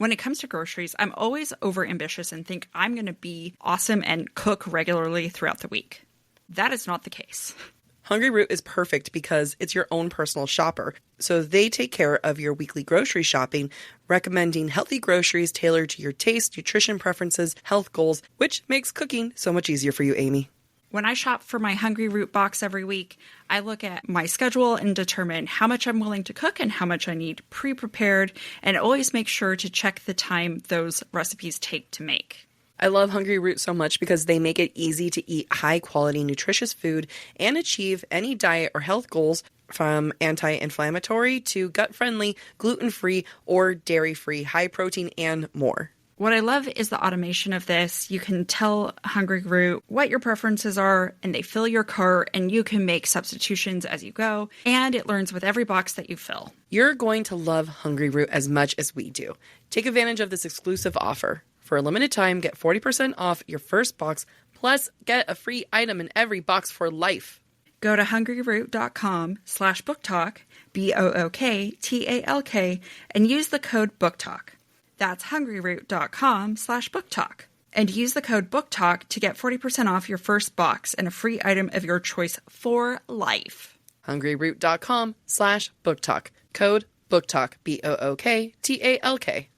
When it comes to groceries, I'm always overambitious and think I'm going to be awesome and cook regularly throughout the week. That is not the case. Hungry Root is perfect because it's your own personal shopper, so they take care of your weekly grocery shopping, recommending healthy groceries tailored to your taste, nutrition preferences, health goals, which makes cooking so much easier for you, Amy. When I shop for my Hungry Root box every week, I look at my schedule and determine how much I'm willing to cook and how much I need pre-prepared, and always make sure to check the time those recipes take to make. I love Hungry Root so much because they make it easy to eat high-quality, nutritious food and achieve any diet or health goals, from anti-inflammatory to gut-friendly, gluten-free, or dairy-free, high-protein, and more. What I love is the automation of this. You can tell Hungry Root what your preferences are, and they fill your cart, and you can make substitutions as you go, and it learns with every box that you fill. You're going to love Hungry Root as much as we do. Take advantage of this exclusive offer. For a limited time, get 40% off your first box, plus get a free item in every box for life. Go to hungryroot.com/booktalk, BOOKTALK, and use the code BOOKTALK. That's hungryroot.com/booktalk. And use the code BOOKTALK to get 40% off your first box and a free item of your choice for life. hungryroot.com/booktalk. Code BOOKTALK, BOOKTALK.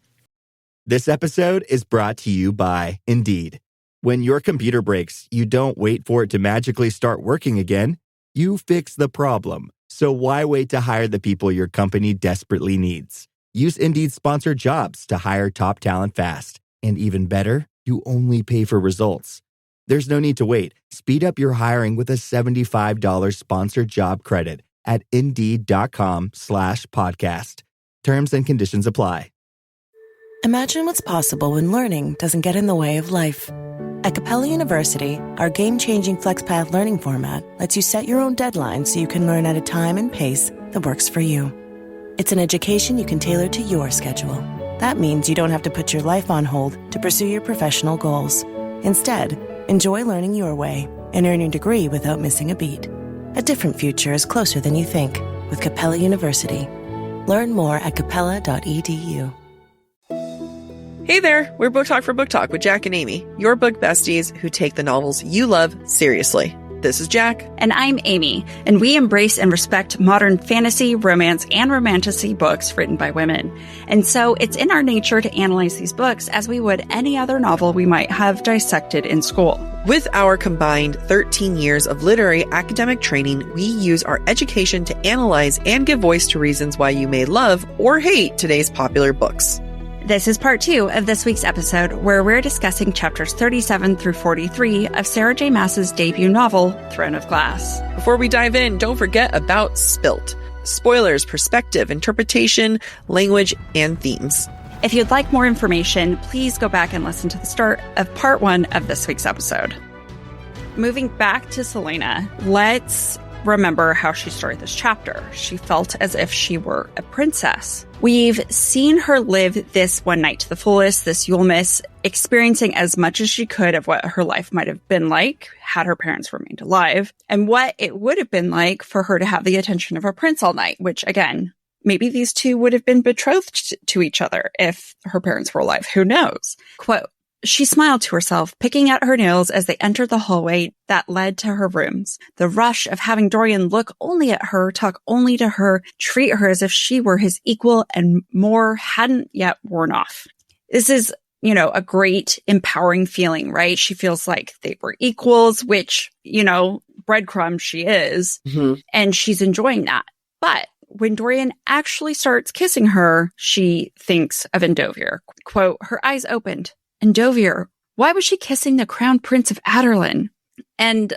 This episode is brought to you by Indeed. When your computer breaks, you don't wait for it to magically start working again. You fix the problem. So why wait to hire the people your company desperately needs? Use Indeed's sponsored jobs to hire top talent fast. And even better, you only pay for results. There's no need to wait. Speed up your hiring with a $75 sponsored job credit at Indeed.com/podcast. Terms and conditions apply. Imagine what's possible when learning doesn't get in the way of life. At Capella University, our game-changing FlexPath learning format lets you set your own deadlines so you can learn at a time and pace that works for you. It's an education you can tailor to your schedule. That means you don't have to put your life on hold to pursue your professional goals. Instead, enjoy learning your way and earn your degree without missing a beat. A different future is closer than you think with Capella University. Learn more at capella.edu. Hey there, we're Book Talk for Book Talk with Jac and Amy, your book besties who take the novels you love seriously. This is Jac. And I'm Amy, and we embrace and respect modern fantasy, romance, and romantasy books written by women. And so it's in our nature to analyze these books as we would any other novel we might have dissected in school. With our combined 13 years of literary academic training, we use our education to analyze and give voice to reasons why you may love or hate today's popular books. This is part 2 of this week's episode, where we're discussing chapters 37 through 43 of Sarah J. Maas's debut novel, Throne of Glass. Before we dive in, don't forget about Spilt. Spoilers, perspective, interpretation, language, and themes. If you'd like more information, please go back and listen to the start of part 1 of this week's episode. Moving back to Selena, let's remember how she started this chapter. She felt as if she were a princess. We've seen her live this one night to the fullest, this Yulemas, experiencing as much as she could of what her life might have been like had her parents remained alive, and what it would have been like for her to have the attention of a prince all night, which, again, maybe these two would have been betrothed to each other if her parents were alive. Who knows? Quote, she smiled to herself, picking at her nails as they entered the hallway that led to her rooms. The rush of having Dorian look only at her, talk only to her, treat her as if she were his equal and more hadn't yet worn off. This is, a great empowering feeling, right? She feels like they were equals, which, breadcrumb she is, and she's enjoying that. But when Dorian actually starts kissing her, she thinks of Endovier. Quote, her eyes opened. Endovier, why was she kissing the crown prince of Aderlin? And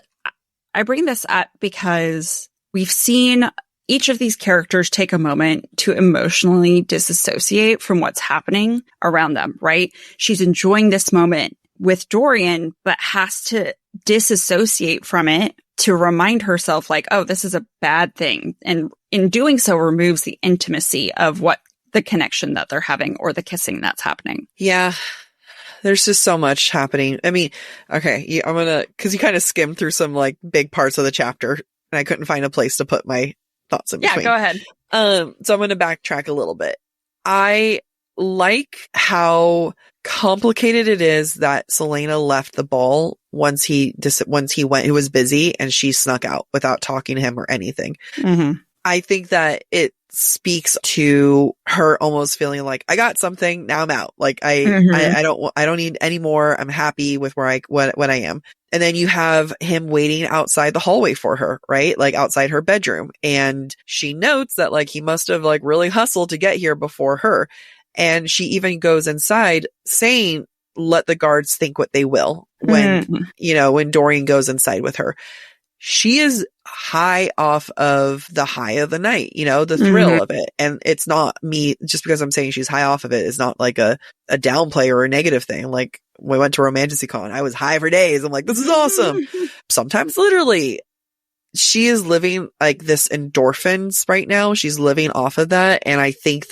I bring this up because we've seen each of these characters take a moment to emotionally disassociate from what's happening around them, right? She's enjoying this moment with Dorian, but has to disassociate from it to remind herself like, oh, this is a bad thing. And in doing so, removes the intimacy of what the connection that they're having or the kissing that's happening. Yeah. There's just so much happening. I mean, okay, because you kind of skimmed through some big parts of the chapter and I couldn't find a place to put my thoughts in between. Yeah, go ahead. So I'm going to backtrack a little bit. I like how complicated it is that Celaena left the ball once he was busy and she snuck out without talking to him or anything. Mm-hmm. I think that it speaks to her almost feeling like, I got something, now I'm out. Like I don't need any more. I'm happy with what I am. And then you have him waiting outside the hallway for her, right? Like outside her bedroom. And she notes that like he must have like really hustled to get here before her. And she even goes inside saying, let the guards think what they will when, when Dorian goes inside with her. She is high off of the high of the night, the thrill of it. And it's not me, just because I'm saying she's high off of it, it's not like a downplay or a negative thing. Like when we went to romantasy-con, I was high for days. I'm like, this is awesome. Sometimes literally. She is living like this endorphins right now. She's living off of that. And I think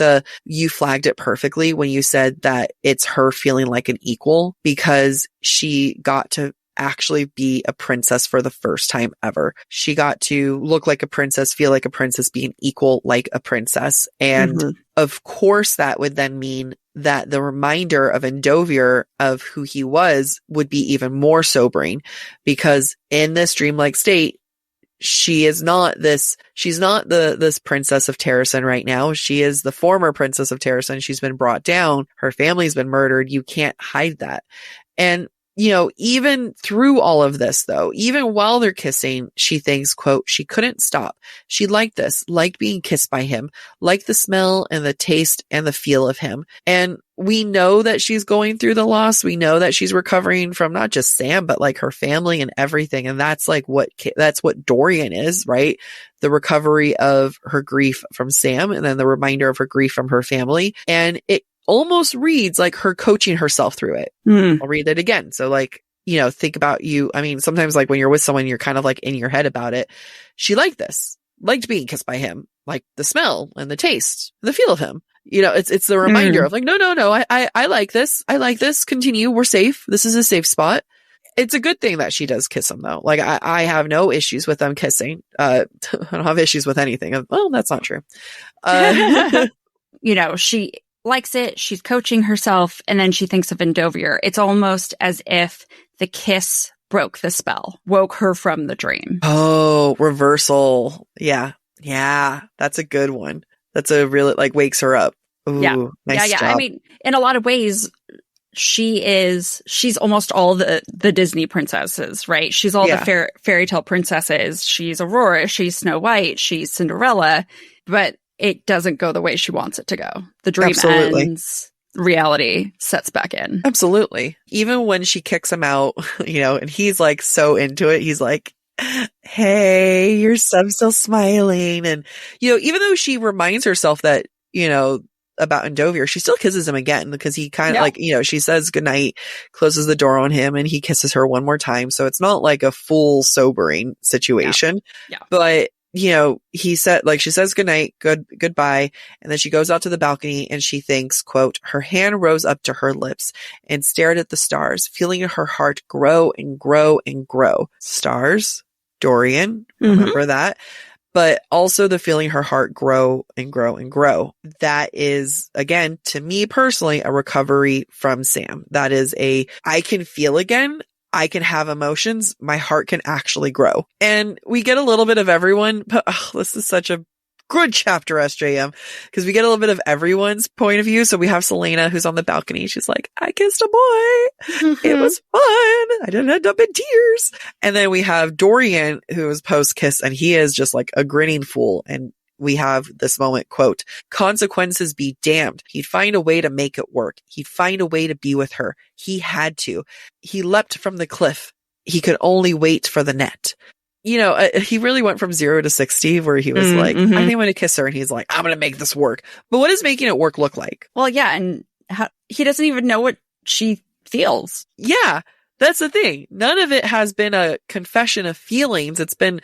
you flagged it perfectly when you said that it's her feeling like an equal, because she got to actually be a princess for the first time ever. She got to look like a princess, feel like a princess, be an equal like a princess. And of course that would then mean that the reminder of Endovier of who he was would be even more sobering, because in this dreamlike state, she's not this princess of Terrasen right now. She is the former princess of Terrasen. She's been brought down. Her family's been murdered. You can't hide that. And, even through all of this though, even while they're kissing, she thinks, quote, she couldn't stop. She liked this, liked being kissed by him, liked the smell and the taste and the feel of him. And we know that she's going through the loss. We know that she's recovering from not just Sam, but like her family and everything. And that's like that's what Dorian is, right? The recovery of her grief from Sam and then the reminder of her grief from her family. And it almost reads like her coaching herself through it. I'll read it again. So like, think about you. I mean, sometimes like when you're with someone, you're kind of like in your head about it. She liked this, liked being kissed by him, like the smell and the taste, the feel of him. It's the reminder of like, no, I like this. I like this. Continue. We're safe. This is a safe spot. It's a good thing that she does kiss him though. Like I have no issues with them kissing. I don't have issues with anything. Well, that's not true. She likes it. She's coaching herself. And then she thinks of Endovier. It's almost as if the kiss broke the spell, woke her from the dream. Oh, reversal. Yeah. Yeah. That's a good one. That's a really like wakes her up. Ooh, yeah. Nice job. I mean, in a lot of ways, she's almost all the Disney princesses, right? She's all the fairy tale princesses. She's Aurora, she's Snow White, she's Cinderella, but it doesn't go the way she wants it to go. The dream ends, reality sets back in. Absolutely. Even when she kicks him out, and he's like so into it, he's like, hey, I'm still smiling. And, even though she reminds herself that, about Endovier, she still kisses him again because he kind of she says goodnight, closes the door on him, and he kisses her one more time. So it's not like a full sobering situation. Yeah. But he said, like, she says goodnight, goodbye. And then she goes out to the balcony and she thinks, quote, her hand rose up to her lips and stared at the stars, feeling her heart grow and grow and grow. Stars, Dorian, remember that? But also the feeling her heart grow and grow and grow. That is, again, to me personally, a recovery from Sam. That is I can feel again. I can have emotions. My heart can actually grow. And we get a little bit of everyone, but this is such a good chapter, SJM, because we get a little bit of everyone's point of view. So we have Celaena who's on the balcony. She's like, I kissed a boy. It was fun. I didn't end up in tears. And then we have Dorian who is post-kiss and he is just like a grinning fool. And we have this moment, quote, consequences be damned. He'd find a way to make it work. He'd find a way to be with her. He had to. He leapt from the cliff. He could only wait for the net. He really went from 0 to 60 where he was like, I think I'm going to kiss her. And he's like, I'm going to make this work. But what does making it work look like? Well, yeah. And he doesn't even know what she feels. Yeah, that's the thing. None of it has been a confession of feelings. It's been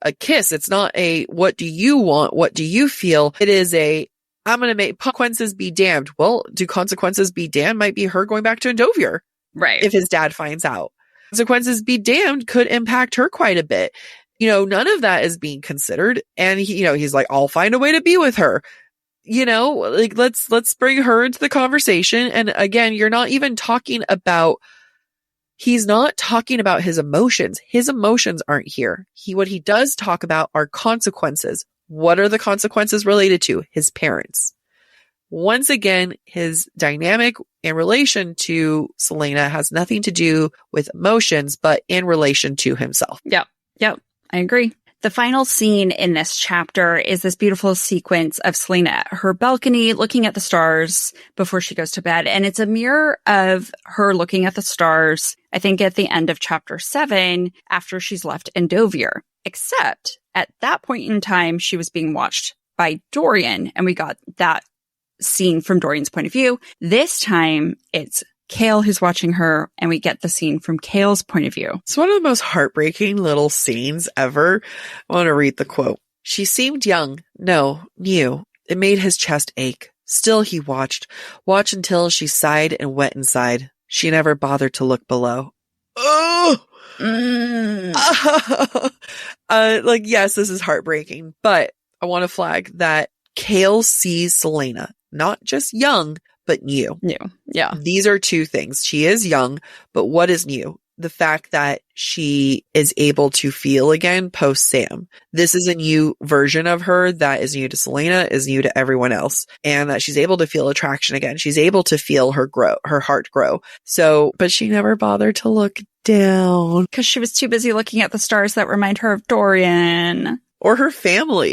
a kiss. It's not a, what do you want? What do you feel? It is I'm going to make consequences be damned. Well, do consequences be damned might be her going back to Endovier. Right. If his dad finds out. Consequences be damned could impact her quite a bit. None of that is being considered. And he's like, I'll find a way to be with her. like let's bring her into the conversation. And again, you're not even talking about, he's not talking about his emotions. His emotions aren't here. What he does talk about are consequences. What are the consequences related to? His parents. Once again, his dynamic in relation to Selena has nothing to do with emotions, but in relation to himself. Yep. I agree. The final scene in this chapter is this beautiful sequence of Selena at her balcony looking at the stars before she goes to bed. And it's a mirror of her looking at the stars, I think at the end of chapter 7, after she's left Endovier. Except at that point in time, she was being watched by Dorian, and we got that scene from Dorian's point of view. This time it's Chaol who's watching her, and we get the scene from Chaol's point of view. It's one of the most heartbreaking little scenes ever. I want to read the quote. She seemed young. No, new. It made his chest ache. Still he watched until she sighed and went inside. She never bothered to look below. Oh! Yes, this is heartbreaking, but I want to flag that Chaol sees Selena, not just young, but new. New. Yeah. These are two things. She is young, but what is new? The fact that she is able to feel again post Sam. This is a new version of her that is new to Selena, is new to everyone else, and that she's able to feel attraction again. She's able to feel her heart grow. So, but she never bothered to look down. Because she was too busy looking at the stars that remind her of Dorian. Or her family.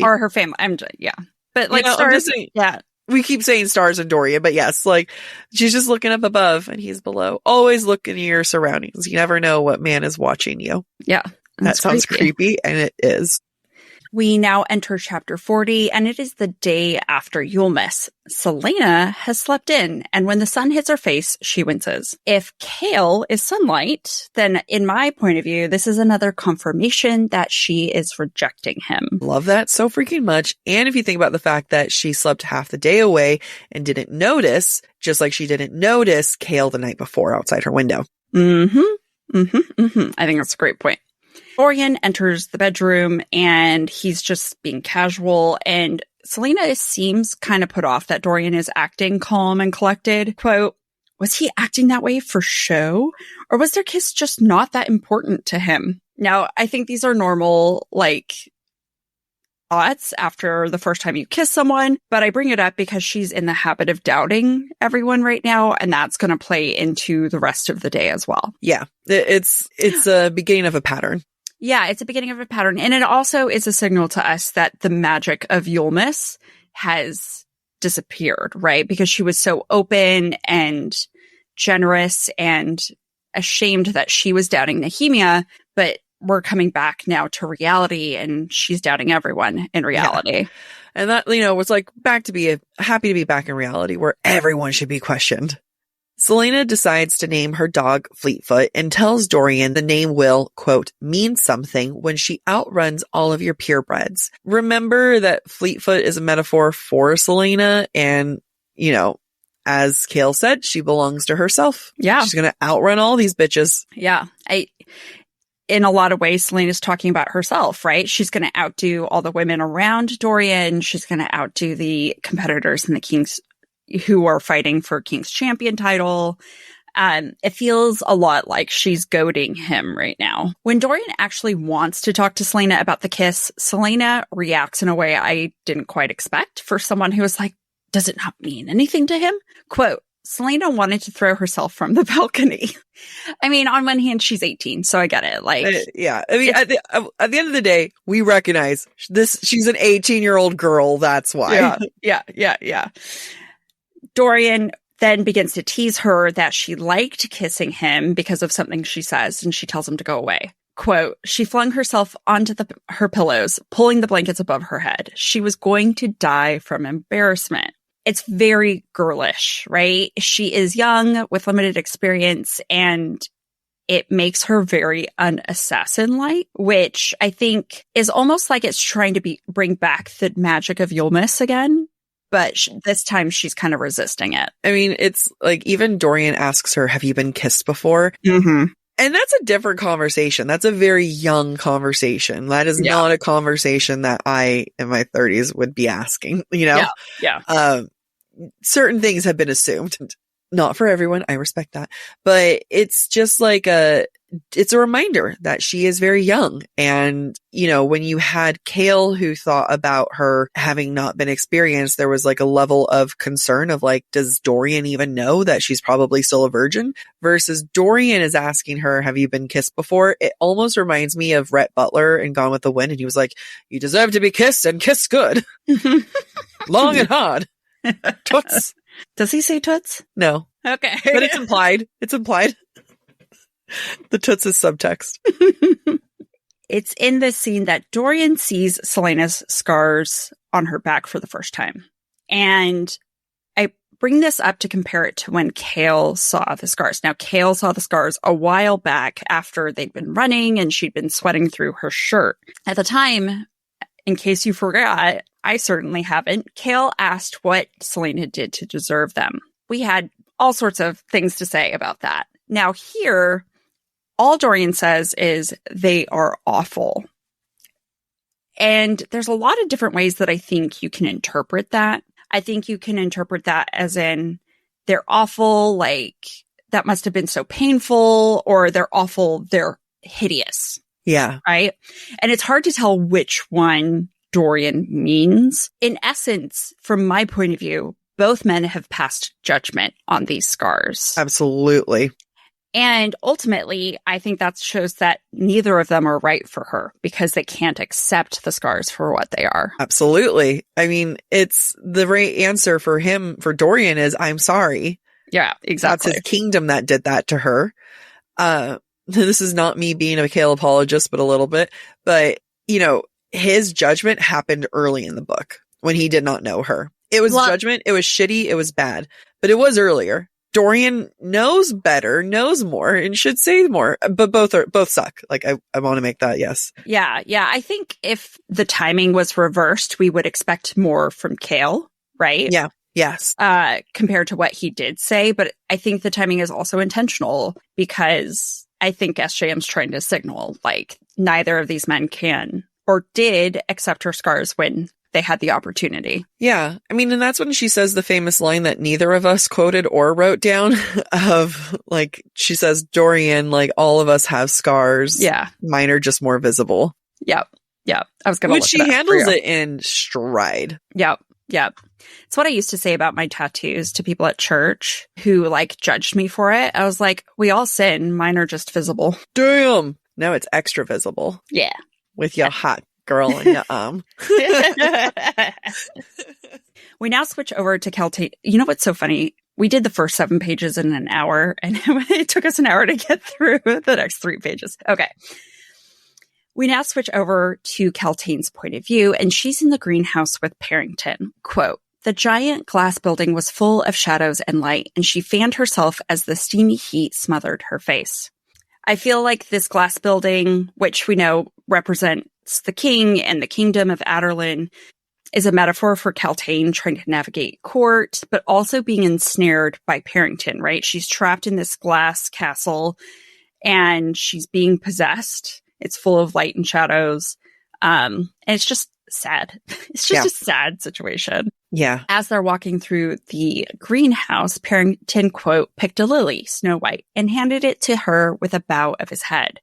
Yeah. But like stars, yeah. We keep saying stars and Dorian, but yes, like she's just looking up above and he's below. Always look in your surroundings. You never know what man is watching you. Yeah. That sounds creepy, and it is. We now enter chapter 40, and it is the day after Yulemas. Selena has slept in, and when the sun hits her face, she winces. If Chaol is sunlight, then in my point of view, this is another confirmation that she is rejecting him. Love that so freaking much. And if you think about the fact that she slept half the day away and didn't notice, just like she didn't notice Chaol the night before outside her window. I think that's a great point. Dorian enters the bedroom and he's just being casual, and Selena seems kind of put off that Dorian is acting calm and collected. Quote, was he acting that way for show, or was their kiss just not that important to him? Now, I think these are normal, thoughts after the first time you kiss someone, but I bring it up because she's in the habit of doubting everyone right now, and that's going to play into the rest of the day as well. Yeah, it's a beginning of a pattern. Yeah, it's a beginning of a pattern. And it also is a signal to us that the magic of Yulemas has disappeared, right? Because she was so open and generous and ashamed that she was doubting Nehemia, but we're coming back now to reality and she's doubting everyone in reality. Yeah. And that, was like happy to be back in reality where everyone should be questioned. Selena decides to name her dog Fleetfoot and tells Dorian the name will, quote, mean something when she outruns all of your purebreds. Remember that Fleetfoot is a metaphor for Selena, and, as Chaol said, she belongs to herself. Yeah. She's going to outrun all these bitches. Yeah. In a lot of ways, Selena's talking about herself, right? She's going to outdo all the women around Dorian. She's going to outdo the competitors in the King's who are fighting for King's Champion title. It feels a lot like she's goading him right now. When Dorian actually wants to talk to Selena about the kiss, Selena reacts in a way I didn't quite expect for someone who was like, does it not mean anything to him? Quote, Selena wanted to throw herself from the balcony. I mean, on one hand, she's 18, so I get it. Yeah. I mean, at the end of the day, we recognize this. She's an 18-year-old girl. That's why. Yeah. Dorian then begins to tease her that she liked kissing him because of something she says, and she tells him to go away. Quote, she flung herself onto her pillows, pulling the blankets above her head. She was going to die from embarrassment. It's very girlish, right? She is young with limited experience, and it makes her very unassassin-like, which I think is almost like it's trying to bring back the magic of Yulemas again. But this time she's kind of resisting it. I mean, it's like even Dorian asks her, have you been kissed before? Mm-hmm. And that's a different conversation. That's a very young conversation. That is not a conversation that I, in my 30s, would be asking, you know? Yeah. Certain things have been assumed. Not for everyone. I respect that. But it's just like it's a reminder that she is very young. And, you know, when you had Kale who thought about her having not been experienced, there was like a level of concern of like, does Dorian even know that she's probably still a virgin? Versus Dorian is asking her, have you been kissed before? It almost reminds me of Rhett Butler in Gone with the Wind. And he was like, you deserve to be kissed and kissed good. Long and hard. Toots. Does he say toots? No. Okay. But it's implied. It's implied. The toots is subtext. It's in this scene that Dorian sees Celaena's scars on her back for the first time. And I bring this up to compare it to when Kale saw the scars. Now, Kale saw the scars a while back after they'd been running and she'd been sweating through her shirt. At the time, in case you forgot, I certainly haven't, Kale asked what Celaena did to deserve them. We had all sorts of things to say about that. Now here, all Dorian says is they are awful. And there's a lot of different ways that I think you can interpret that. I think you can interpret that as in they're awful, like that must have been so painful, or they're awful, they're hideous. Yeah. Right? And it's hard to tell which one Dorian means. In essence, from my point of view, both men have passed judgment on these scars. Absolutely. And ultimately, I think that shows that neither of them are right for her because they can't accept the scars for what they are. Absolutely. I mean, it's the right answer for him, for Dorian is, I'm sorry. Yeah, exactly. That's his kingdom that did that to her. This is not me being a Kale apologist, but a little bit. But, you know, his judgment happened early in the book when he did not know her. It was judgment. It was shitty. It was bad, but it was earlier. Dorian knows better, knows more, and should say more, but both suck. Like I want to make that. Yes. Yeah. I think if the timing was reversed, we would expect more from Kale, right? Yeah. Yes. Compared to what he did say. But I think the timing is also intentional because I think SJM's trying to signal like neither of these men can or did accept her scars when they had the opportunity. Yeah. I mean, and that's when she says the famous line that neither of us quoted or wrote down of like, she says, Dorian, like all of us have scars. Yeah. Mine are just more visible. Yep. I was going to Which she handles it in stride. Yep. It's what I used to say about my tattoos to people at church who like judged me for it. I was like, we all sin. Mine are just visible. Damn. Now it's extra visible. Yeah. With your hot girl in your arm. We now switch over to Keltane. You know what's so funny? We did the first 7 pages in an hour, and it took us an hour to get through the next 3 pages. Okay. We now switch over to Keltane's point of view, and she's in the greenhouse with Parrington. Quote, the giant glass building was full of shadows and light, and she fanned herself as the steamy heat smothered her face. I feel like this glass building, which we know represents the king and the kingdom of Adarlan, is a metaphor for Keltane trying to navigate court, but also being ensnared by Parrington, right? She's trapped in this glass castle and she's being possessed. It's full of light and shadows. And it's just sad. It's just a sad situation. Yeah. As they're walking through the greenhouse, Parrington, quote, picked a lily, Snow White, and handed it to her with a bow of his head.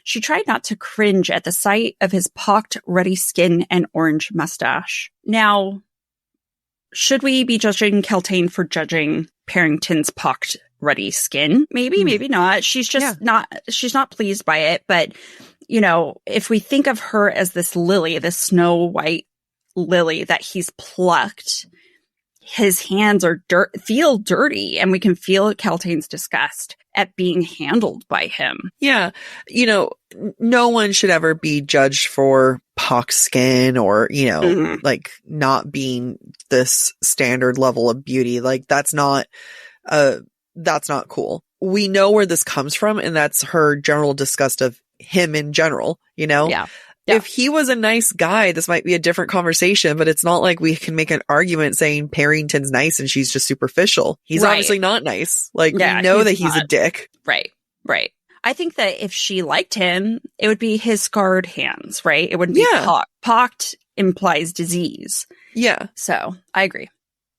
She tried not to cringe at the sight of his pocked, ruddy skin and orange mustache. Now, should we be judging Keltane for judging Parrington's pocked, ruddy skin? Maybe, maybe not. She's just she's not pleased by it. But, you know, if we think of her as this lily, this Snow White lily that he's plucked, his hands are feel dirty, and we can feel Keltane's disgust at being handled by him. Yeah. You know, no one should ever be judged for pock skin or, you know, like not being this standard level of beauty. Like that's not cool. We know where this comes from, and that's her general disgust of him in general, you know? Yeah. If he was a nice guy, this might be a different conversation, but it's not like we can make an argument saying Parrington's nice and she's just superficial. He's obviously not nice. Like, we know that he's a dick. Right. I think that if she liked him, it would be his scarred hands, right? It wouldn't be pocked. Pocked implies disease. Yeah. So I agree.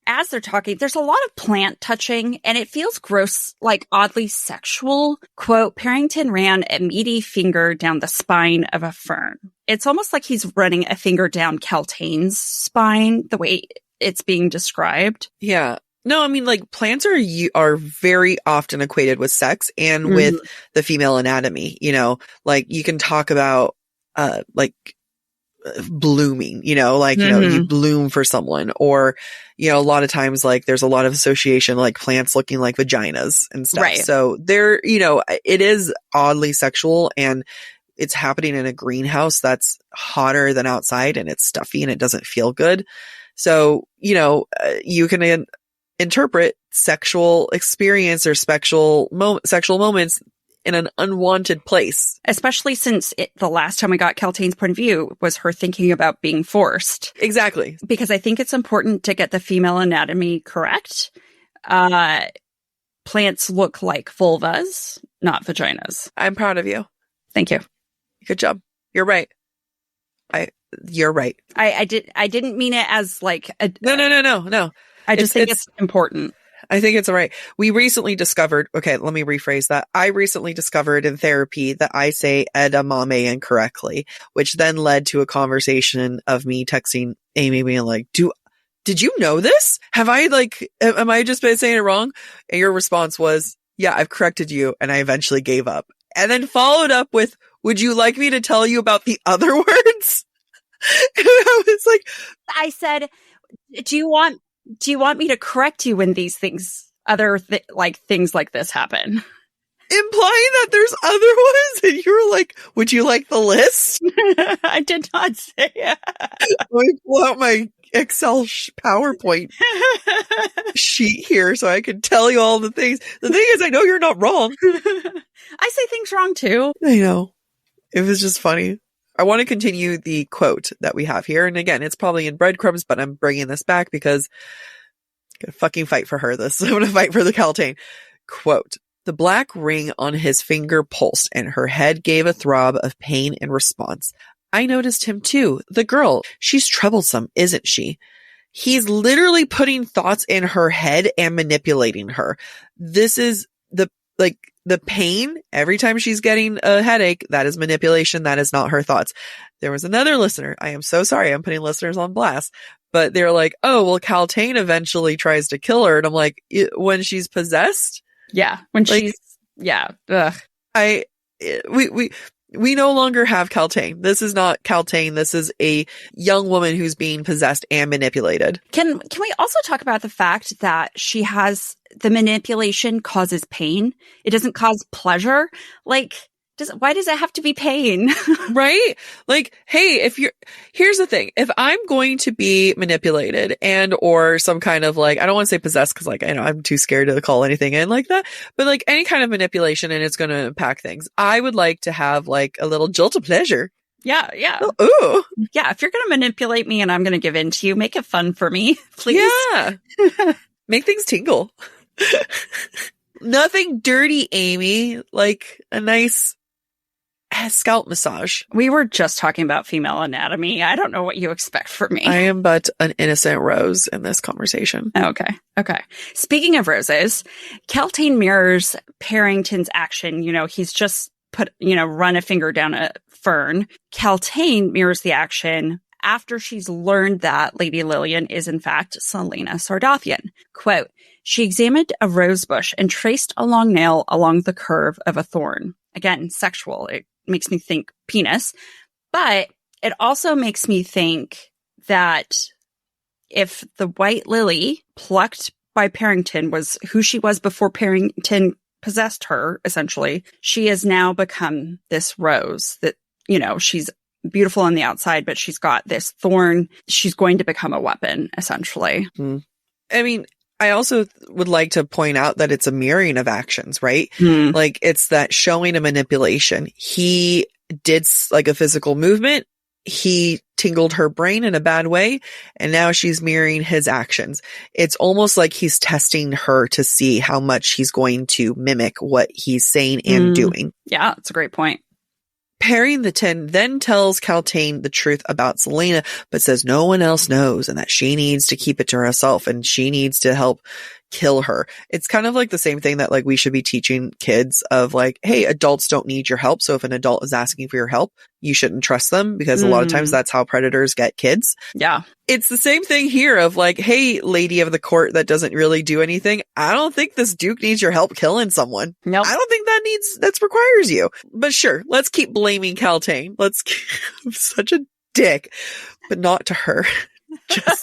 As they're talking, there's a lot of plant touching, and it feels gross, like oddly sexual. Quote, Parrington ran a meaty finger down the spine of a fern. It's almost like he's running a finger down Caltain's spine, the way it's being described. Yeah. No, I mean, like, plants are very often equated with sex and with the female anatomy, you know, like you can talk about, like, blooming, you know, like, you know, you bloom for someone, or, you know, a lot of times, like, there's a lot of association, like plants looking like vaginas and stuff. Right. So they're, you know, it is oddly sexual, and it's happening in a greenhouse that's hotter than outside, and it's stuffy and it doesn't feel good. So, you know, you can interpret sexual experience or sexual moments in an unwanted place. Especially since the last time we got Caltain's point of view was her thinking about being forced. Exactly. Because I think it's important to get the female anatomy correct. Plants look like vulvas, not vaginas. I'm proud of you. Thank you. Good job. You're right. You're right. I didn't mean it as like a... No. I just think it's important. I think it's all right. We recently discovered, okay, let me rephrase that. I recently discovered in therapy that I say edamame incorrectly, which then led to a conversation of me texting Amy being like, did you know this? Am I just been saying it wrong? And your response was, yeah, I've corrected you. And I eventually gave up. And then followed up with, would you like me to tell you about the other words? And I was like, I said, do you want me to correct you when these things, things like this happen? Implying that there's other ones, and you were like, would you like the list? I did not say it. Let me pull out my Excel PowerPoint sheet here so I can tell you all the things. The thing is, I know you're not wrong. I say things wrong too. I know. It was just funny. I want to continue the quote that we have here. And again, it's probably in breadcrumbs, but I'm bringing this back because I'm going to fucking fight for her this. I'm going to fight for the Caltain. Quote, the black ring on his finger pulsed and her head gave a throb of pain in response. I noticed him too. The girl, she's troublesome, isn't she? He's literally putting thoughts in her head and manipulating her. This is the pain every time she's getting a headache. That is manipulation. That is not her thoughts. There was another listener. I am so sorry. I'm putting listeners on blast, but they're like, oh, well, Caltain eventually tries to kill her. And I'm like, when she's possessed? Yeah. When she's, yeah. Ugh. We no longer have Caltain. This is not Caltain. This is a young woman who's being possessed and manipulated. Can we also talk about the fact that she has the manipulation causes pain? It doesn't cause pleasure. Like, why does it have to be pain? Right? Like, hey, here's the thing. If I'm going to be manipulated and or some kind of like, I don't want to say possessed because like, I know I'm too scared to call anything in like that, but like any kind of manipulation and it's going to impact things. I would like to have like a little jolt of pleasure. Yeah. Ooh. Yeah. If you're going to manipulate me and I'm going to give in to you, make it fun for me, please. Yeah. Make things tingle. Nothing dirty, Amy. Like a nice scalp massage. We were just talking about female anatomy. I don't know what you expect from me. I am but an innocent rose in this conversation. Okay. Speaking of roses, Caltain mirrors Parrington's action. You know, he's just run a finger down a fern. Caltain mirrors the action after she's learned that Lady Lillian is in fact Selena Sardathian. Quote, she examined a rose bush and traced a long nail along the curve of a thorn. Again, sexual. It makes me think penis, but it also makes me think that if the white lily plucked by Parrington was who she was before Parrington possessed her, essentially, she has now become this rose that, you know, she's beautiful on the outside, but she's got this thorn. She's going to become a weapon, essentially. I mean, I also would like to point out that it's a mirroring of actions, right? Like it's that showing a manipulation. He did like a physical movement he tingled her brain in a bad way, and now she's mirroring his actions. It's almost like he's testing her to see how much he's going to mimic what he's saying and doing. Yeah, that's a great point. Parrington then tells Kaltain the truth about Selena, but says no one else knows and that she needs to keep it to herself and she needs to help kill her. It's kind of like the same thing that like we should be teaching kids of like, hey, adults don't need your help. So if an adult is asking for your help, you shouldn't trust them because a lot of times that's how predators get kids. Yeah. It's the same thing here of like, hey, lady of the court that doesn't really do anything. I don't think this duke needs your help killing someone. Nope. I don't think that requires you. But sure, let's keep blaming Kaltain. I'm such a dick, but not to her. Just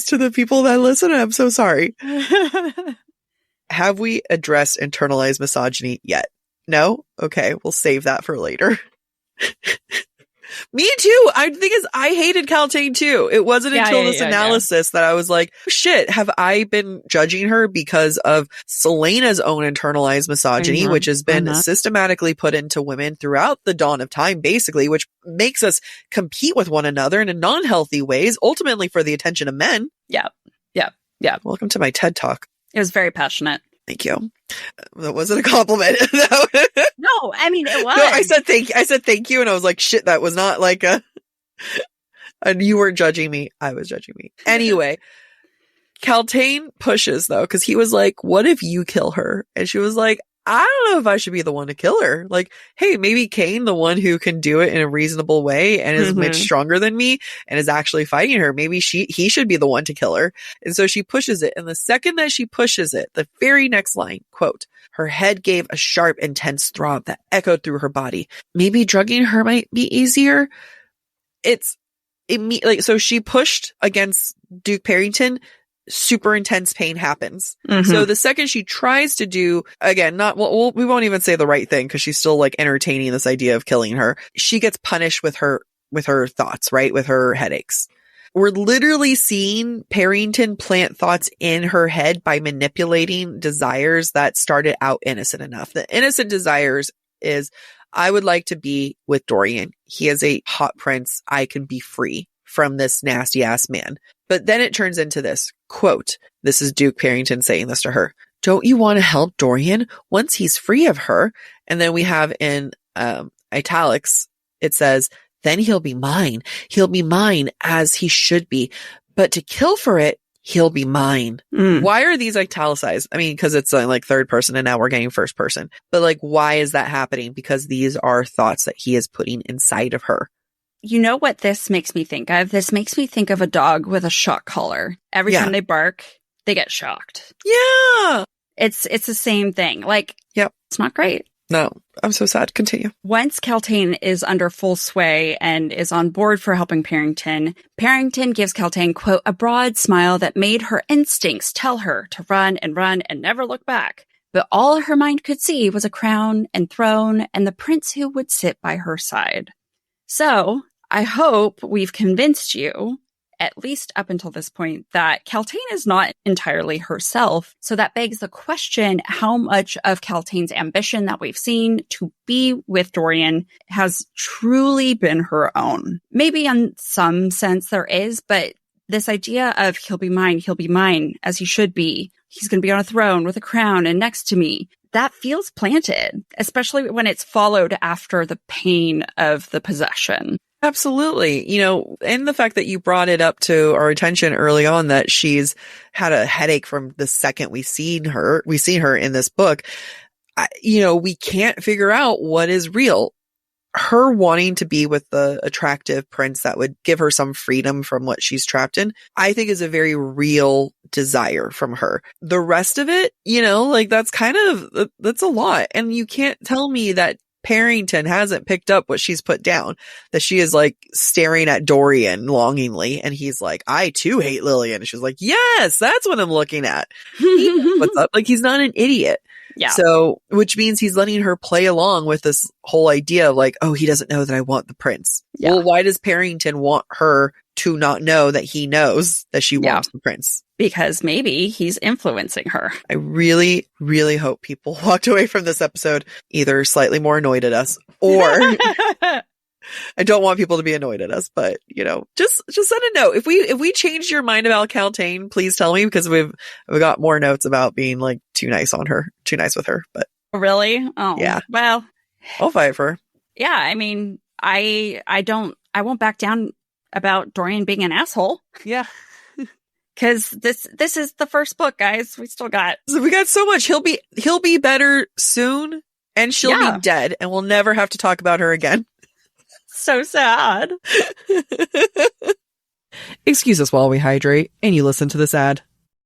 to the people that listen. I'm so sorry. Have we addressed internalized misogyny yet? No? Okay, we'll save that for later. Me too. I think I hated Kaltain too. It wasn't until this analysis that I was like, shit, have I been judging her because of Selena's own internalized misogyny, which has been systematically put into women throughout the dawn of time, basically, which makes us compete with one another in non-healthy ways, ultimately for the attention of men. Yeah. Welcome to my TED Talk. It was very passionate. Thank you. That wasn't a compliment. No, I mean, it was. No, I said thank you. And I was like, shit, that was not like and you weren't judging me. I was judging me. Anyway, Kaltain pushes though, because he was like, what if you kill her? And she was like, I don't know if I should be the one to kill her. Like, hey, maybe Cain, the one who can do it in a reasonable way and is much stronger than me and is actually fighting her. Maybe he should be the one to kill her. And so she pushes it. And the second that she pushes it, the very next line, quote, her head gave a sharp, intense throb that echoed through her body. Maybe drugging her might be easier. So she pushed against Duke Parrington. Super intense pain happens. So the second she tries to do, again, we won't even say the right thing because she's still like entertaining this idea of killing her. She gets punished with her thoughts, right? With her headaches. We're literally seeing Parrington plant thoughts in her head by manipulating desires that started out innocent enough. The innocent desires is, I would like to be with Dorian. He is a hot prince. I can be free from this nasty ass man. But then it turns into this quote. This is Duke Parrington saying this to her. Don't you want to help Dorian once he's free of her? And then we have in italics, it says, then he'll be mine. He'll be mine as he should be. But to kill for it, he'll be mine. Why are these italicized? I mean, because it's like third person and now we're getting first person. But like, why is that happening? Because these are thoughts that he is putting inside of her. You know what this makes me think of? This makes me think of a dog with a shock collar. Every time they bark, they get shocked. Yeah. It's the same thing. Like, it's not great. No, I'm so sad. Continue. Once Kaltain is under full sway and is on board for helping Parrington gives Kaltain, quote, a broad smile that made her instincts tell her to run and never look back. But all her mind could see was a crown and throne and the prince who would sit by her side. So I hope we've convinced you, at least up until this point, that Kaltain is not entirely herself. So that begs the question, how much of Kaltain's ambition that we've seen to be with Dorian has truly been her own? Maybe in some sense there is, but this idea of he'll be mine, as he should be. He's going to be on a throne with a crown and next to me. That feels planted, especially when it's followed after the pain of the possession. Absolutely. You know, and the fact that you brought it up to our attention early on that she's had a headache from the second we seen her in this book. We can't figure out what is real. Her wanting to be with the attractive prince that would give her some freedom from what she's trapped in, I think is a very real desire from her. The rest of it, that's that's a lot. And you can't tell me that Parrington hasn't picked up what she's put down, that she is like staring at Dorian longingly. And he's like, I too hate Lillian. And she's like, yes, that's what I'm looking at. What's up? Like, he's not an idiot. Yeah. So, which means he's letting her play along with this whole idea of like, oh, he doesn't know that I want the prince. Yeah. Well, why does Parrington want her to not know that he knows that she wants the prince? Because maybe he's influencing her. I really, really hope people walked away from this episode either slightly more annoyed at us or I don't want people to be annoyed at us, but just send a note. If we changed your mind about Caltaine, please tell me, because we've got more notes about being like too nice with her. But really? Oh, yeah. Well, I'll fight for her. Yeah, I mean, I won't back down about Dorian being an asshole. Yeah. Because this is the first book, guys. We got so much. He'll be better soon, and she'll be dead, and we'll never have to talk about her again. So sad. Excuse us while we hydrate, and you listen to this ad.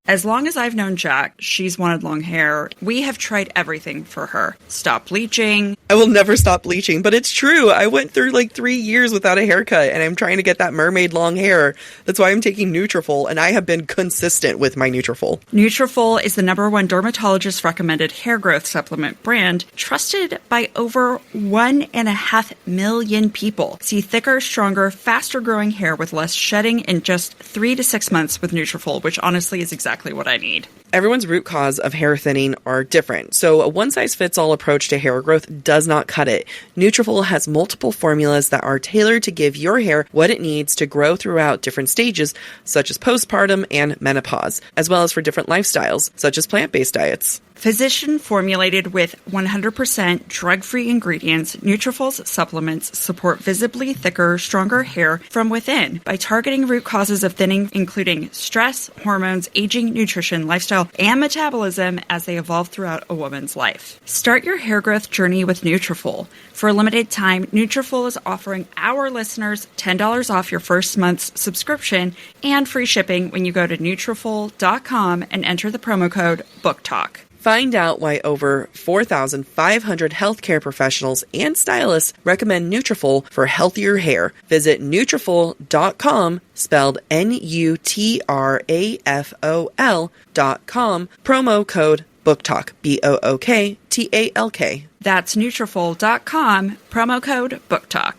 As long as I've known Jac, she's wanted long hair. We have tried everything for her. Stop bleaching. I will never stop bleaching, but it's true. I went through like 3 years without a haircut, and I'm trying to get that mermaid long hair. That's why I'm taking Nutrafol, and I have been consistent with my Nutrafol. Nutrafol is the #1 dermatologist recommended hair growth supplement brand, trusted by over 1.5 million people. See thicker, stronger, faster growing hair with less shedding in just 3 to 6 months with Nutrafol, which honestly is exactly what I need. Everyone's root cause of hair thinning are different, so a one-size-fits-all approach to hair growth does not cut it. Nutrafol has multiple formulas that are tailored to give your hair what it needs to grow throughout different stages, such as postpartum and menopause, as well as for different lifestyles, such as plant-based diets. Physician formulated with 100% drug-free ingredients, Nutrafol's supplements support visibly thicker, stronger hair from within by targeting root causes of thinning, including stress, hormones, aging, nutrition, lifestyle, and metabolism as they evolve throughout a woman's life. Start your hair growth journey with Nutrafol. For a limited time, Nutrafol is offering our listeners $10 off your first month's subscription and free shipping when you go to Nutrafol.com and enter the promo code BookTalk. Find out why over 4,500 healthcare professionals and stylists recommend Nutrafol for healthier hair. Visit Nutrafol.com, spelled Nutrafol.com, promo code BookTalk, BookTalk. That's Nutrafol.com, promo code BookTalk.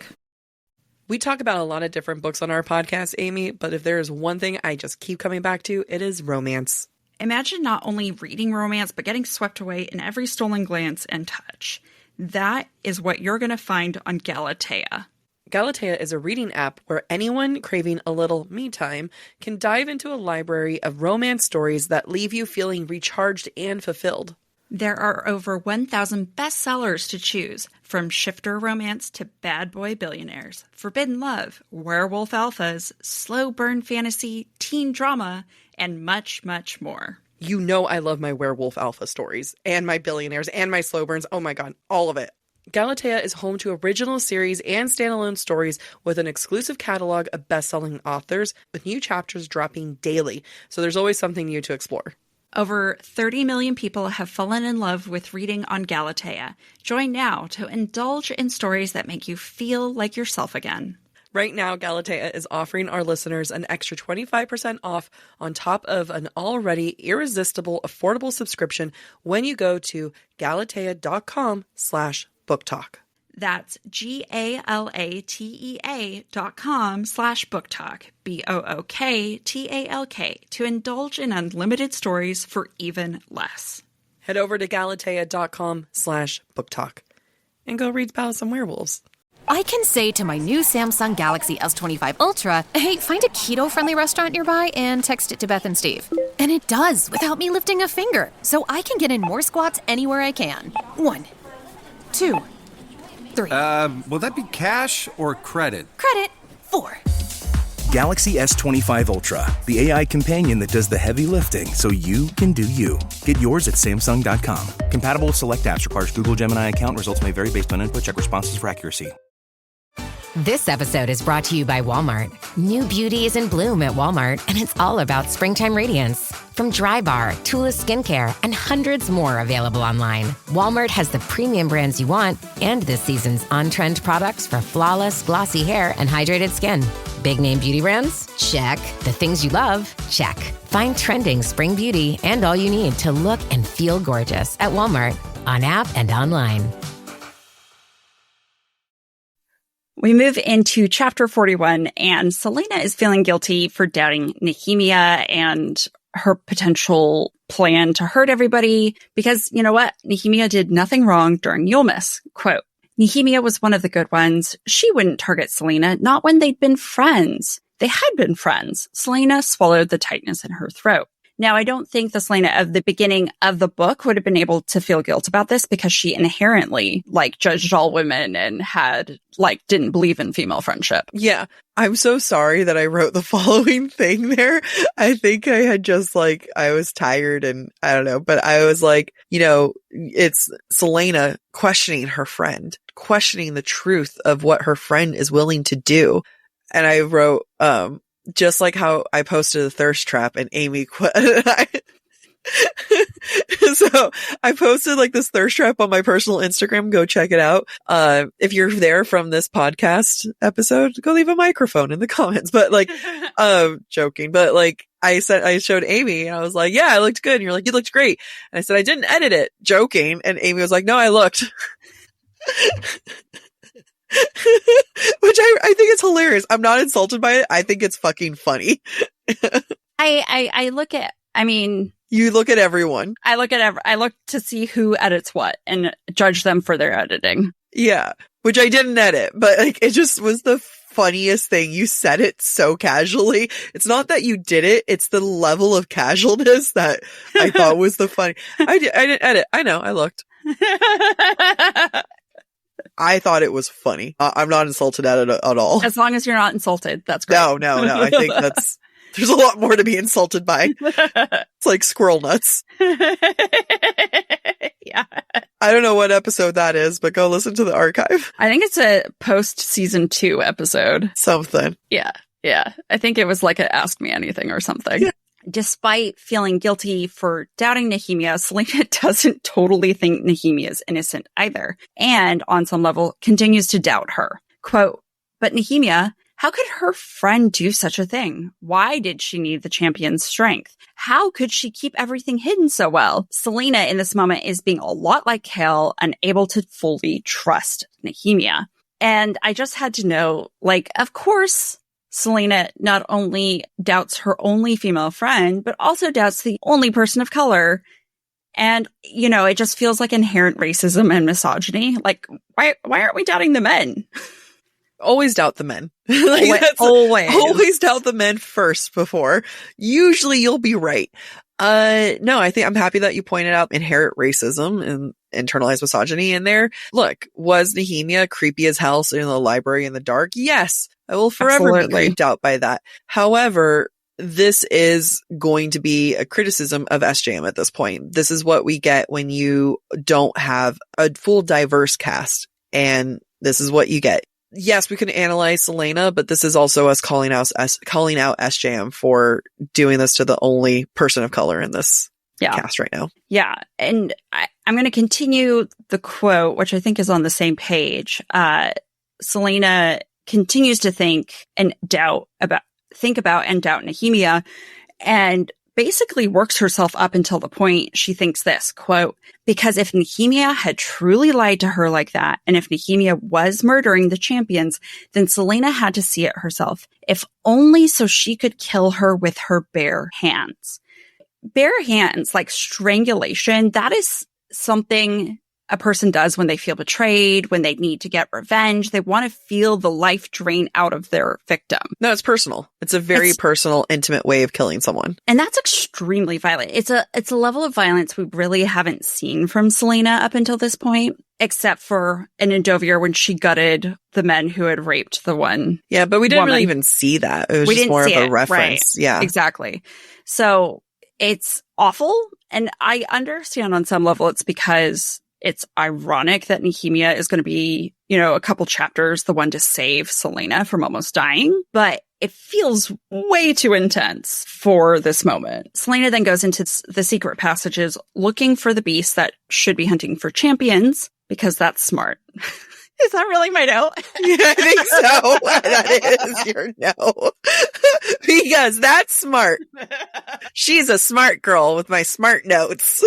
We talk about a lot of different books on our podcast, Amy, but if there is one thing I just keep coming back to, it is romance. Imagine not only reading romance, but getting swept away in every stolen glance and touch. That is what you're going to find on Galatea. Galatea is a reading app where anyone craving a little me time can dive into a library of romance stories that leave you feeling recharged and fulfilled. There are over 1,000 bestsellers to choose, from shifter romance to bad boy billionaires, forbidden love, werewolf alphas, slow burn fantasy, teen drama, and much, much more. You know I love my werewolf alpha stories, and my billionaires, and my slow burns. Oh my god, all of it. Galatea is home to original series and standalone stories with an exclusive catalog of best-selling authors, with new chapters dropping daily, so there's always something new to explore. Over 30 million people have fallen in love with reading on Galatea. Join now to indulge in stories that make you feel like yourself again. Right now, Galatea is offering our listeners an extra 25% off on top of an already irresistible, affordable subscription when you go to Galatea.com/booktalk. That's Galatea.com/booktalk, BOOKTALK, to indulge in unlimited stories for even less. Head over to Galatea.com/booktalk and go read about some werewolves. I can say to my new Samsung Galaxy S25 Ultra, hey, find a keto-friendly restaurant nearby and text it to Beth and Steve. And it does, without me lifting a finger. So I can get in more squats anywhere I can. 1, 2, 3. Will that be cash or credit? Credit. 4. Galaxy S25 Ultra, the AI companion that does the heavy lifting so you can do you. Get yours at Samsung.com. Compatible with select apps. Requires Google Gemini account. Results may vary based on input. Check responses for accuracy. This episode is brought to you by Walmart. New beauty is in bloom at Walmart, and it's all about springtime radiance. From Drybar, Tula Skincare, and hundreds more available online, Walmart has the premium brands you want and this season's on-trend products for flawless, glossy hair and hydrated skin. Big name beauty brands? Check. The things you love? Check. Find trending spring beauty and all you need to look and feel gorgeous at Walmart, on app and online. We move into chapter 41, and Selena is feeling guilty for doubting Nehemia and her potential plan to hurt everybody because, you know what? Nehemia did nothing wrong during Yulemas. Quote, Nehemia was one of the good ones. She wouldn't target Selena, not when they'd been friends. They had been friends. Selena swallowed the tightness in her throat. Now, I don't think the Selena of the beginning of the book would have been able to feel guilt about this because she inherently, judged all women and didn't believe in female friendship. Yeah. I'm so sorry that I wrote the following thing there. I think I had just I was tired and I don't know, but I was it's Selena questioning her friend, questioning the truth of what her friend is willing to do. And I wrote, just like how I posted a thirst trap and Amy so I posted this thirst trap on my personal Instagram. Go check it out. If you're there from this podcast episode, go leave a microphone in the comments. But joking. But I showed Amy and I was like, yeah, I looked good. And you're like, you looked great. And I said, I didn't edit it, joking. And Amy was like, no, I looked. Which I think it's hilarious. I'm not insulted by it. I think it's fucking funny. I look at, you look at everyone. I look to see who edits what and judge them for their editing. Yeah. Which I didn't edit, but it just was the funniest thing. You said it so casually. It's not that you did it. It's the level of casualness that I thought was the funny. I didn't edit. I know. I looked. I thought it was funny. I'm not insulted at it at all. As long as you're not insulted, that's great. No. I think there's a lot more to be insulted by. It's like squirrel nuts. Yeah. I don't know what episode that is, but go listen to the archive. I think it's a post season 2 episode. Something. Yeah. I think it was a Ask Me Anything or something. Yeah. Despite feeling guilty for doubting Nehemia, Selena doesn't totally think Nehemia is innocent either, and on some level continues to doubt her. Quote, but Nehemia, how could her friend do such a thing? Why did she need the champion's strength? How could she keep everything hidden so well? Selena in this moment is being a lot like Hale, unable to fully trust Nehemia. And I just had to know, of course, Selena not only doubts her only female friend, but also doubts the only person of color. And, it just feels like inherent racism and misogyny. Why aren't we doubting the men? Always doubt the men. Always doubt the men first before. Usually you'll be right. No, I think I'm happy that you pointed out inherent racism and internalized misogyny in there. Look, was Nehemia creepy as hell sitting in the library in the dark? Yes. I will forever be creeped out by that. However, this is going to be a criticism of SJM at this point. This is what we get when you don't have a full diverse cast. And this is what you get. Yes, we can analyze Selena, but this is also us calling out SJM for doing this to the only person of color in this cast right now. Yeah. And I'm going to continue the quote, which I think is on the same page. Selena continues to think about and doubt Nehemia, and basically works herself up until the point she thinks this, quote, because if Nehemia had truly lied to her like that, and if Nehemia was murdering the champions, then Selena had to see it herself, if only so she could kill her with her bare hands. Bare hands, like strangulation, that is something a person does when they feel betrayed, when they need to get revenge. They want to feel the life drain out of their victim. No, it's personal. It's a very personal, intimate way of killing someone. And that's extremely violent. It's a level of violence we really haven't seen from Selena up until this point, except for in Endovier when she gutted the men who had raped the one. Yeah, but we didn't really even see that. It was just more of a reference. Right. Yeah, exactly. So it's awful. And I understand on some level it's because it's ironic that Nehemia is going to be, a couple chapters, the one to save Selena from almost dying, but it feels way too intense for this moment. Selena then goes into the secret passages looking for the beasts that should be hunting for champions, because that's smart. Is that really my note? Yeah, I think so. That is your note. Because that's smart. She's a smart girl with my smart notes.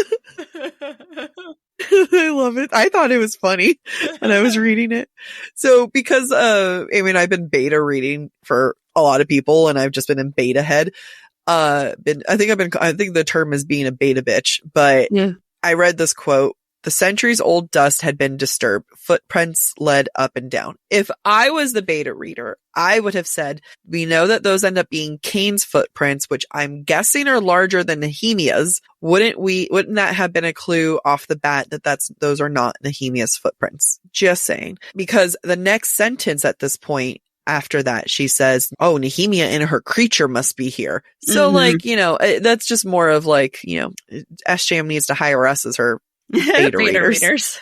I love it. I thought it was funny when I was reading it. So because, I've been beta reading for a lot of people and I've just been in beta head. I think the term is being a beta bitch, but yeah. I read this quote The centuries-old dust had been disturbed. Footprints led up and down. If I was the beta reader, I would have said, we know that those end up being Cain's footprints, which I'm guessing are larger than Nehemiah's. Wouldn't that have been a clue off the bat that those are not Nehemiah's footprints? Just saying. Because the next sentence at this point, after that, she says, oh, Nehemiah and her creature must be here. So that's just more of SJM needs to hire us as her beta readers.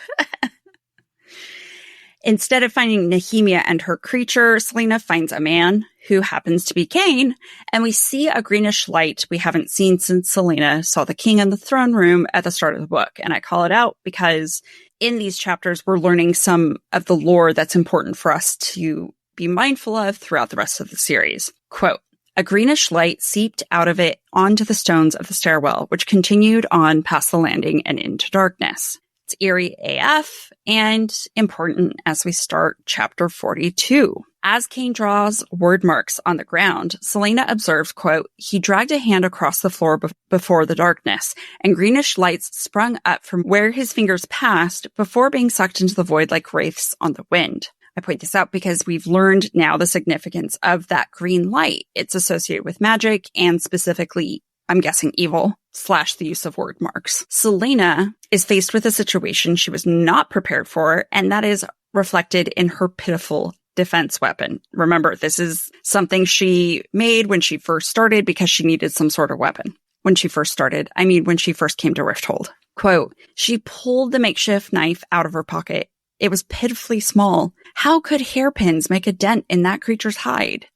Instead of finding Nehemiah and her creature, Selena finds a man who happens to be Cain, and we see a greenish light we haven't seen since Selena saw the king in the throne room at the start of the book. And I call it out because in these chapters, we're learning some of the lore that's important for us to be mindful of throughout the rest of the series. Quote, a greenish light seeped out of it onto the stones of the stairwell, which continued on past the landing and into darkness. It's eerie AF and important as we start chapter 42. As Cain draws word marks on the ground, Selena observes, quote, he dragged a hand across the floor before the darkness, and greenish lights sprung up from where his fingers passed before being sucked into the void like wraiths on the wind. I point this out because we've learned now the significance of that green light. It's associated with magic and specifically, I'm guessing, evil / the use of word marks. Selena is faced with a situation she was not prepared for, and that is reflected in her pitiful defense weapon. Remember, this is something she made when she first started because she needed some sort of weapon. When she first came to Rifthold. Quote, she pulled the makeshift knife out of her pocket. It was pitifully small. How could hairpins make a dent in that creature's hide?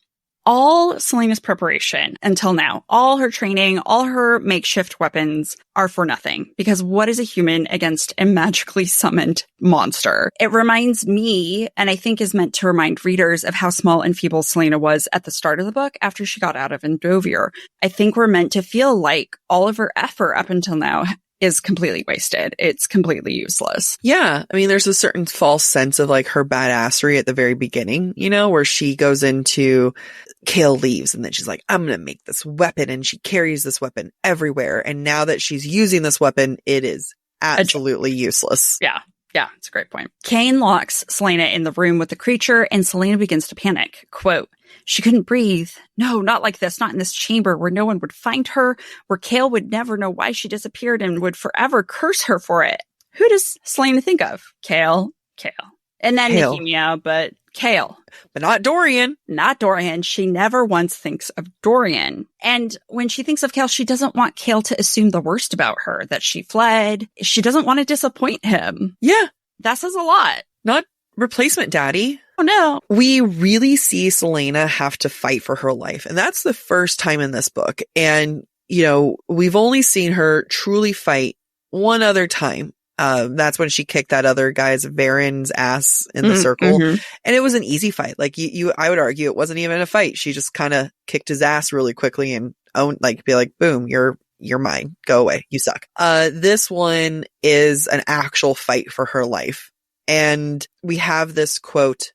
All Selena's preparation until now, all her training, all her makeshift weapons are for nothing. Because what is a human against a magically summoned monster? It reminds me, and I think is meant to remind readers of how small and feeble Selena was at the start of the book after she got out of Endovir. I think we're meant to feel like all of her effort up until now is completely wasted. It's completely useless. Yeah. I mean, there's a certain false sense of her badassery at the very beginning, where she goes into Kale leaves and then she's like, I'm going to make this weapon. And she carries this weapon everywhere. And now that she's using this weapon, it is absolutely useless. Yeah. Yeah, it's a great point. Cain locks Selena in the room with the creature, and Selena begins to panic. Quote, she couldn't breathe. No, not like this. Not in this chamber where no one would find her, where Kale would never know why she disappeared and would forever curse her for it. Who does Selena think of? Kale. And then Nehemiah, but Kale. But not Dorian. Not Dorian. She never once thinks of Dorian. And when she thinks of Kale, she doesn't want Kale to assume the worst about her, that she fled. She doesn't want to disappoint him. Yeah. That says a lot. Not replacement daddy. Oh, no. We really see Selena have to fight for her life. And that's the first time in this book. And, we've only seen her truly fight one other time. That's when she kicked that other guy's Varen's ass in the circle. Mm-hmm. And it was an easy fight. I would argue it wasn't even a fight. She just kind of kicked his ass really quickly and be like, boom, you're mine. Go away. You suck. This one is an actual fight for her life. And we have this quote,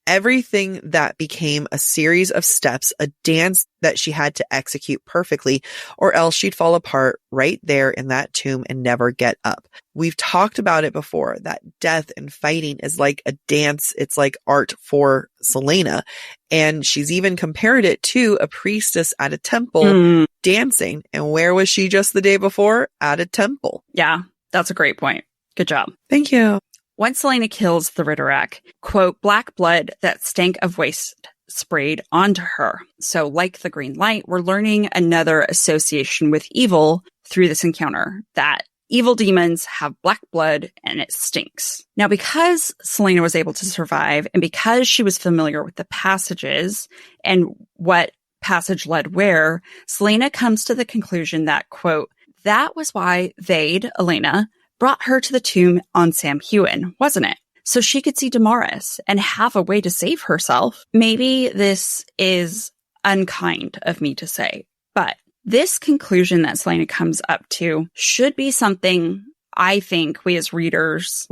everything that became a series of steps, a dance that she had to execute perfectly, or else she'd fall apart right there in that tomb and never get up. We've talked about it before, that death and fighting is like a dance. It's like art for Selena. And she's even compared it to a priestess at a temple dancing. And where was she just the day before? At a temple. Yeah, that's a great point. Good job. Thank you. Once Selena kills the Ritterak, quote, black blood that stank of waste sprayed onto her. So like the green light, we're learning another association with evil through this encounter, that evil demons have black blood and it stinks. Now, because Selena was able to survive and because she was familiar with the passages and what passage led where, Selena comes to the conclusion that, quote, that was why they'd, Elena, brought her to the tomb on Sam Hewen, wasn't it? So she could see Damaris and have a way to save herself. Maybe this is unkind of me to say, but this conclusion that Selena comes up to should be something I think we as readers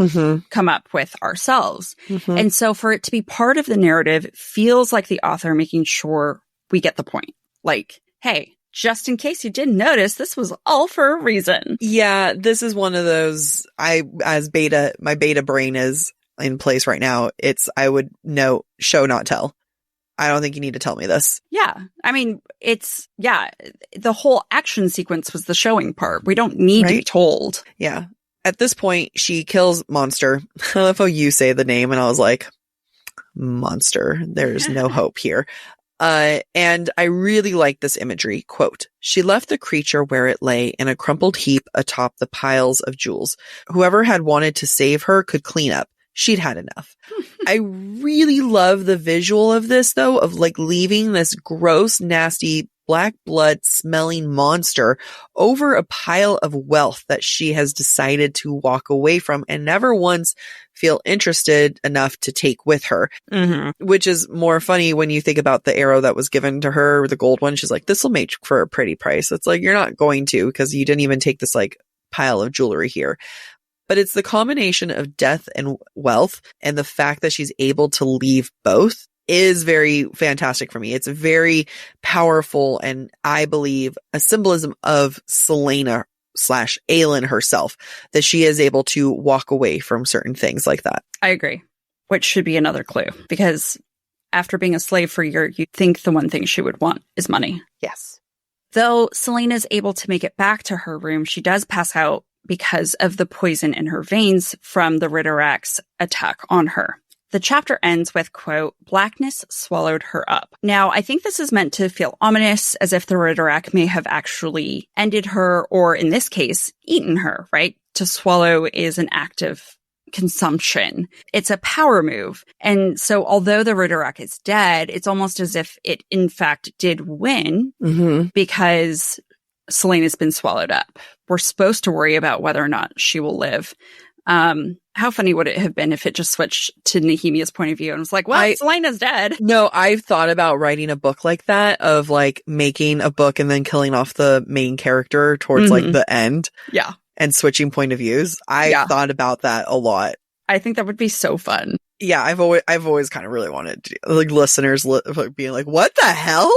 come up with ourselves. Mm-hmm. And so for it to be part of the narrative feels like the author making sure we get the point. Like, hey, just in case you didn't notice, this was all for a reason. Yeah, this is one of those, my beta brain is in place right now. I would know, show, not tell. I don't think you need to tell me this. Yeah. I mean, the whole action sequence was the showing part. We don't need to be told. Yeah. At this point, she kills Monster. I love how you say the name, and I was like, Monster. There's no hope here. And I really like this imagery. Quote, she left the creature where it lay in a crumpled heap atop the piles of jewels. Whoever had wanted to save her could clean up. She'd had enough. I really love the visual of this, though, of like leaving this gross, nasty, black blood smelling monster over a pile of wealth that she has decided to walk away from and never once feel interested enough to take with her. Mm-hmm. Which is more funny when you think about the arrow that was given to her, the gold one. She's like, this will make for a pretty price. It's like, you're not going to, because you didn't even take this like pile of jewelry here. But it's the combination of death and wealth, and the fact that she's able to leave both is very fantastic for me. It's very powerful, and I believe a symbolism of Celaena / Aelin herself, that she is able to walk away from certain things like that. I agree. Which should be another clue, because after being a slave for a year, you'd think the one thing she would want is money. Yes. Though Celaena's able to make it back to her room, she does pass out because of the poison in her veins from the Ritterak's attack on her. The chapter ends with, quote, blackness swallowed her up. Now, I think this is meant to feel ominous, as if the Ritterak may have actually ended her, or in this case, eaten her, right? To swallow is an act of consumption. It's a power move. And so although the Ritterak is dead, it's almost as if it, in fact, did win, because Celaena's been swallowed up. We're supposed to worry about whether or not she will live. How funny would it have been if it just switched to Nehemia's point of view and was like, well, Celaena's dead. No, I've thought about writing a book like that, of like making a book and then killing off the main character towards like the end. Yeah. And switching point of views. I've thought about that a lot. I think that would be so fun. Yeah, I've always kind of really wanted to, like, listeners being like, what the hell?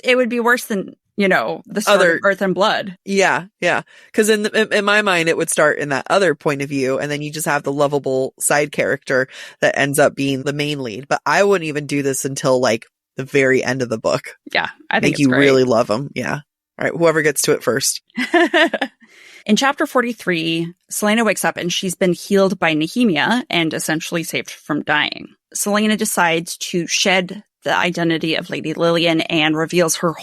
It would be worse than, the start of Earth and Blood. Yeah, yeah. Because in my mind, it would start in that other point of view, and then you just have the lovable side character that ends up being the main lead. But I wouldn't even do this until like the very end of the book. Yeah, I think you really love them. Yeah. All right, whoever gets to it first. In chapter 43, Celaena wakes up and she's been healed by Nehemia and essentially saved from dying. Celaena decides to shed the identity of Lady Lillian and reveals her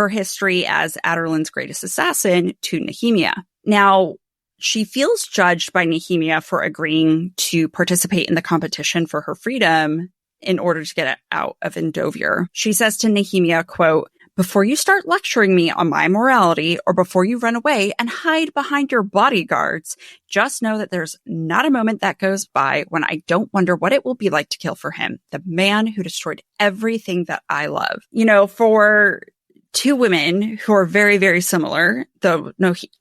history as Adarlan's greatest assassin to Nehemia. Now, she feels judged by Nehemia for agreeing to participate in the competition for her freedom in order to get out of Endovir. She says to Nehemia, quote, before you start lecturing me on my morality, or before you run away and hide behind your bodyguards, just know that there's not a moment that goes by when I don't wonder what it will be like to kill for him, the man who destroyed everything that I love. For two women who are very, very similar, though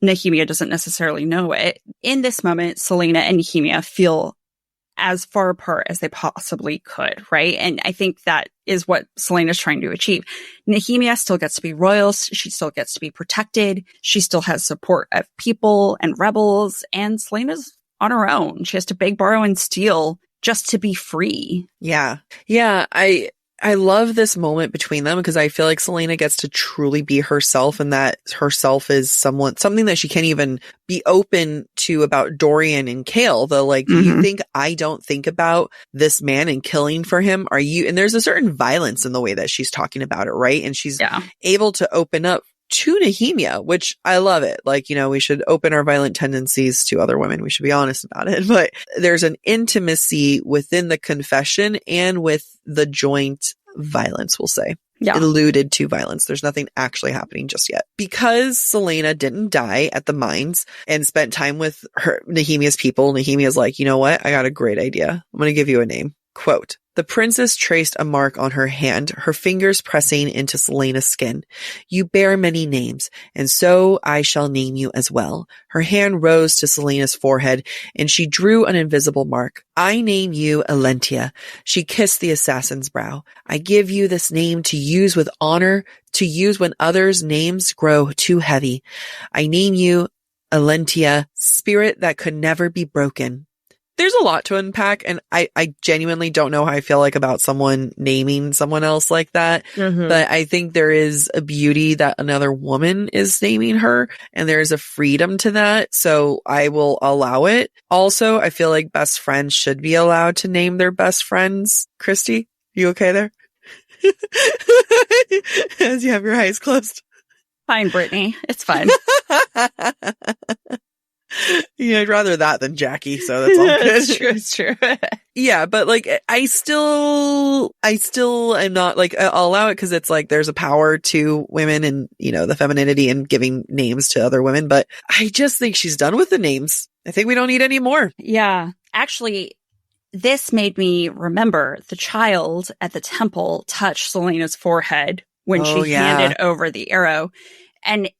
Nehemia doesn't necessarily know it, in this moment, Celaena and Nehemia feel as far apart as they possibly could, right? And I think that is what Celaena's trying to achieve. Nehemia still gets to be royal. She still gets to be protected. She still has support of people and rebels. And Celaena's on her own. She has to beg, borrow, and steal just to be free. Yeah. Yeah. I love this moment between them, because I feel like Celaena gets to truly be herself, and that herself is something that she can't even be open to about Dorian and Kale. Though, like, do you think I don't think about this man and killing for him? Are you? And there's a certain violence in the way that she's talking about it, right? And she's able to open up to Nehemia, which I love it. Like, we should open our violent tendencies to other women. We should be honest about it. But there's an intimacy within the confession and with the joint violence, we'll say. Yeah. Alluded to violence. There's nothing actually happening just yet. Because Celaena didn't die at the mines and spent time with Nehemia's people, Nehemia's like, you know what? I got a great idea. I'm going to give you a name. Quote, The princess traced a mark on her hand, her fingers pressing into Celaena's skin. You bear many names, and so I shall name you as well. Her hand rose to Celaena's forehead, and she drew an invisible mark. I name you Elentia. She kissed the assassin's brow. I give you this name to use with honor, to use when others' names grow too heavy. I name you Elentia, spirit that could never be broken. There's a lot to unpack, and I genuinely don't know how I feel like about someone naming someone else like that. But I think there is a beauty that another woman is naming her, and there's a freedom to that. So I will allow it. Also, I feel like best friends should be allowed to name their best friends. Christy, you okay there? As you have your eyes closed. Fine, Brittany. It's fine. Yeah, I'd rather that than Jackie, so that's all good. It's true. Yeah, but like, I still am not like, I'll allow it because it's like there's a power to women and, you know, the femininity and giving names to other women, but I just think she's done with the names. I think we don't need any more. Yeah. Actually, this made me remember the child at the temple touched Celaena's forehead when she handed over the arrow. And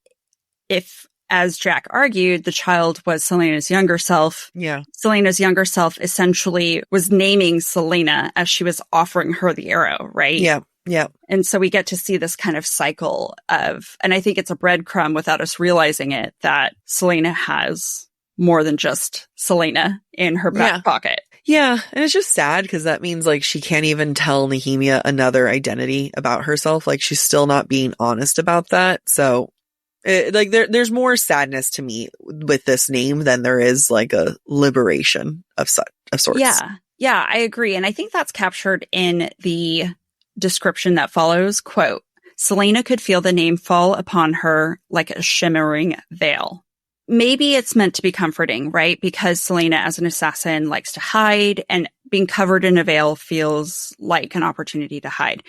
if, as Jack argued, the child was Celaena's younger self. Yeah. Celaena's younger self essentially was naming Celaena as she was offering her the arrow, right? Yeah. Yeah. And so we get to see this kind of cycle of, and I think it's a breadcrumb without us realizing it, that Celaena has more than just Celaena in her back pocket. Yeah, and it's just sad because that means like she can't even tell Nehemia another identity about herself. Like she's still not being honest about that. So like there's more sadness to me with this name than there is like a liberation of sorts. Yeah, I agree. And I think that's captured in the description that follows. Quote, Celaena could feel the name fall upon her like a shimmering veil. Maybe it's meant to be comforting, right? Because Celaena, as an assassin, likes to hide, and being covered in a veil feels like an opportunity to hide.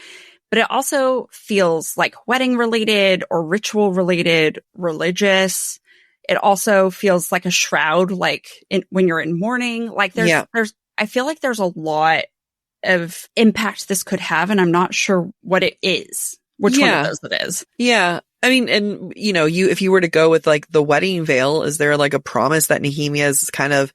But it also feels like wedding related or ritual related, religious. It also feels like a shroud, like when you're in mourning. Like I feel like there's a lot of impact this could have, and I'm not sure what it is. Which one of those it is? Yeah. I mean, and you know, if you were to go with like the wedding veil, is there like a promise that Nehemia's kind of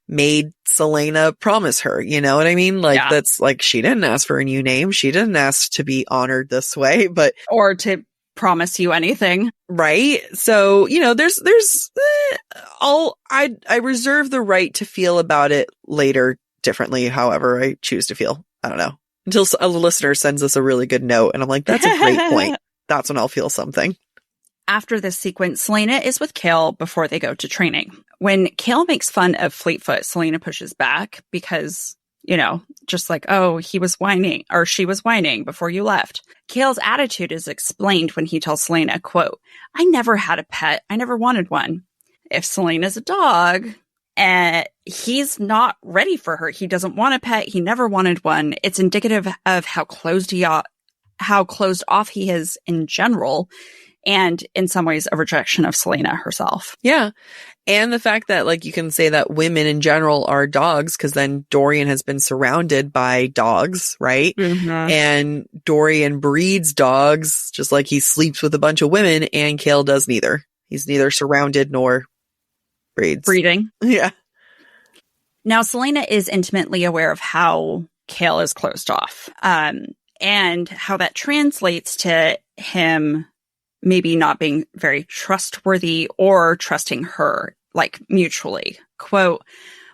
made Celaena promise her? You know what I mean? Like that's like, she didn't ask for a new name. She didn't ask to be honored this way, but or to promise you anything. Right. So, you know, I reserve the right to feel about it later differently. However I choose to feel. I don't know, until a listener sends us a really good note. And I'm like, that's a great point. That's when I'll feel something. After this sequence, Celaena is with Chaol before they go to training. When Chaol makes fun of Fleetfoot, Celaena pushes back because, you know, just like, oh, he was whining or she was whining before you left. Chaol's attitude is explained when he tells Celaena, quote, I never had a pet. I never wanted one. If Celaena's a dog and he's not ready for her, he doesn't want a pet. He never wanted one. It's indicative of how closed off he is in general, and in some ways a rejection of Celaena herself. Yeah. And the fact that like you can say that women in general are dogs, because then Dorian has been surrounded by dogs, right? And Dorian breeds dogs, just like he sleeps with a bunch of women, and Chaol does neither. He's neither surrounded nor breeding. Yeah. Now, Celaena is intimately aware of how Chaol is closed off. And how that translates to him maybe not being very trustworthy or trusting her, like mutually. Quote,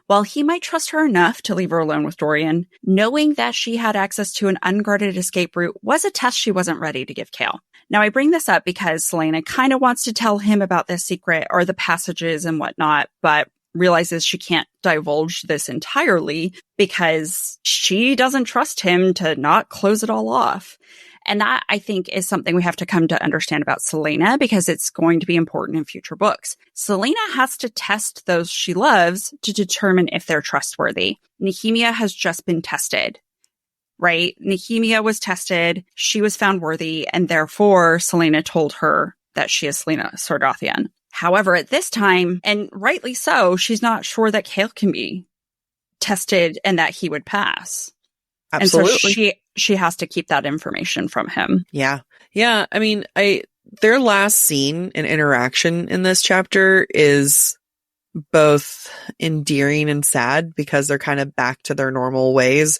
while he might trust her enough to leave her alone with Dorian, knowing that she had access to an unguarded escape route was a test she wasn't ready to give Chaol. Now, I bring this up because Celaena kind of wants to tell him about this secret or the passages and whatnot, but realizes she can't divulge this entirely because she doesn't trust him to not close it all off. And that, I think, is something we have to come to understand about Celaena, because it's going to be important in future books. Celaena has to test those she loves to determine if they're trustworthy. Nehemia has just been tested, right? Nehemia was tested, she was found worthy, and therefore Celaena told her that she is Celaena Sardathian. However, at this time, and rightly so, she's not sure that Chaol can be tested and that he would pass. Absolutely. And so she has to keep that information from him. Yeah. Yeah. I mean, their last scene and interaction in this chapter is both endearing and sad because they're kind of back to their normal ways.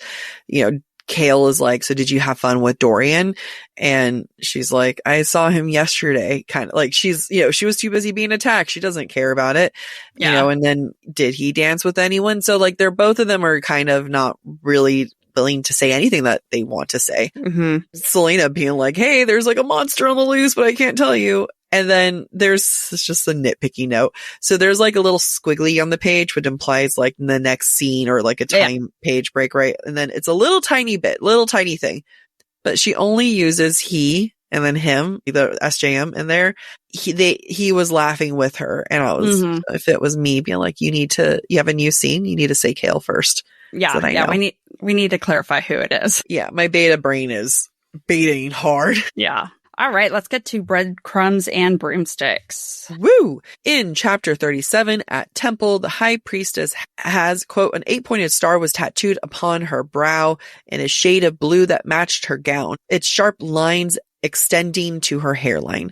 You know, Kale is like, so did you have fun with Dorian? And she's like, I saw him yesterday. Kind of like she was too busy being attacked. She doesn't care about it, you know, and then did he dance with anyone? So like both of them are kind of not really willing to say anything that they want to say. Mm-hmm. Selena being like, hey, there's like a monster on the loose, but I can't tell you. And then it's just a nitpicky note. So there's like a little squiggly on the page, which implies like the next scene or like a time page break, right? And then it's a little tiny thing. But she only uses he and then him, the SJM in there. He was laughing with her. And I was, if it was me being like, you have a new scene, you need to say Kale first. Yeah. So yeah. We need to clarify who it is. Yeah. My beta brain is baiting hard. Yeah. All right, let's get to breadcrumbs and broomsticks. Woo! In chapter 37 at Temple, the high priestess has, quote, an 8-pointed star was tattooed upon her brow in a shade of blue that matched her gown, its sharp lines extending to her hairline.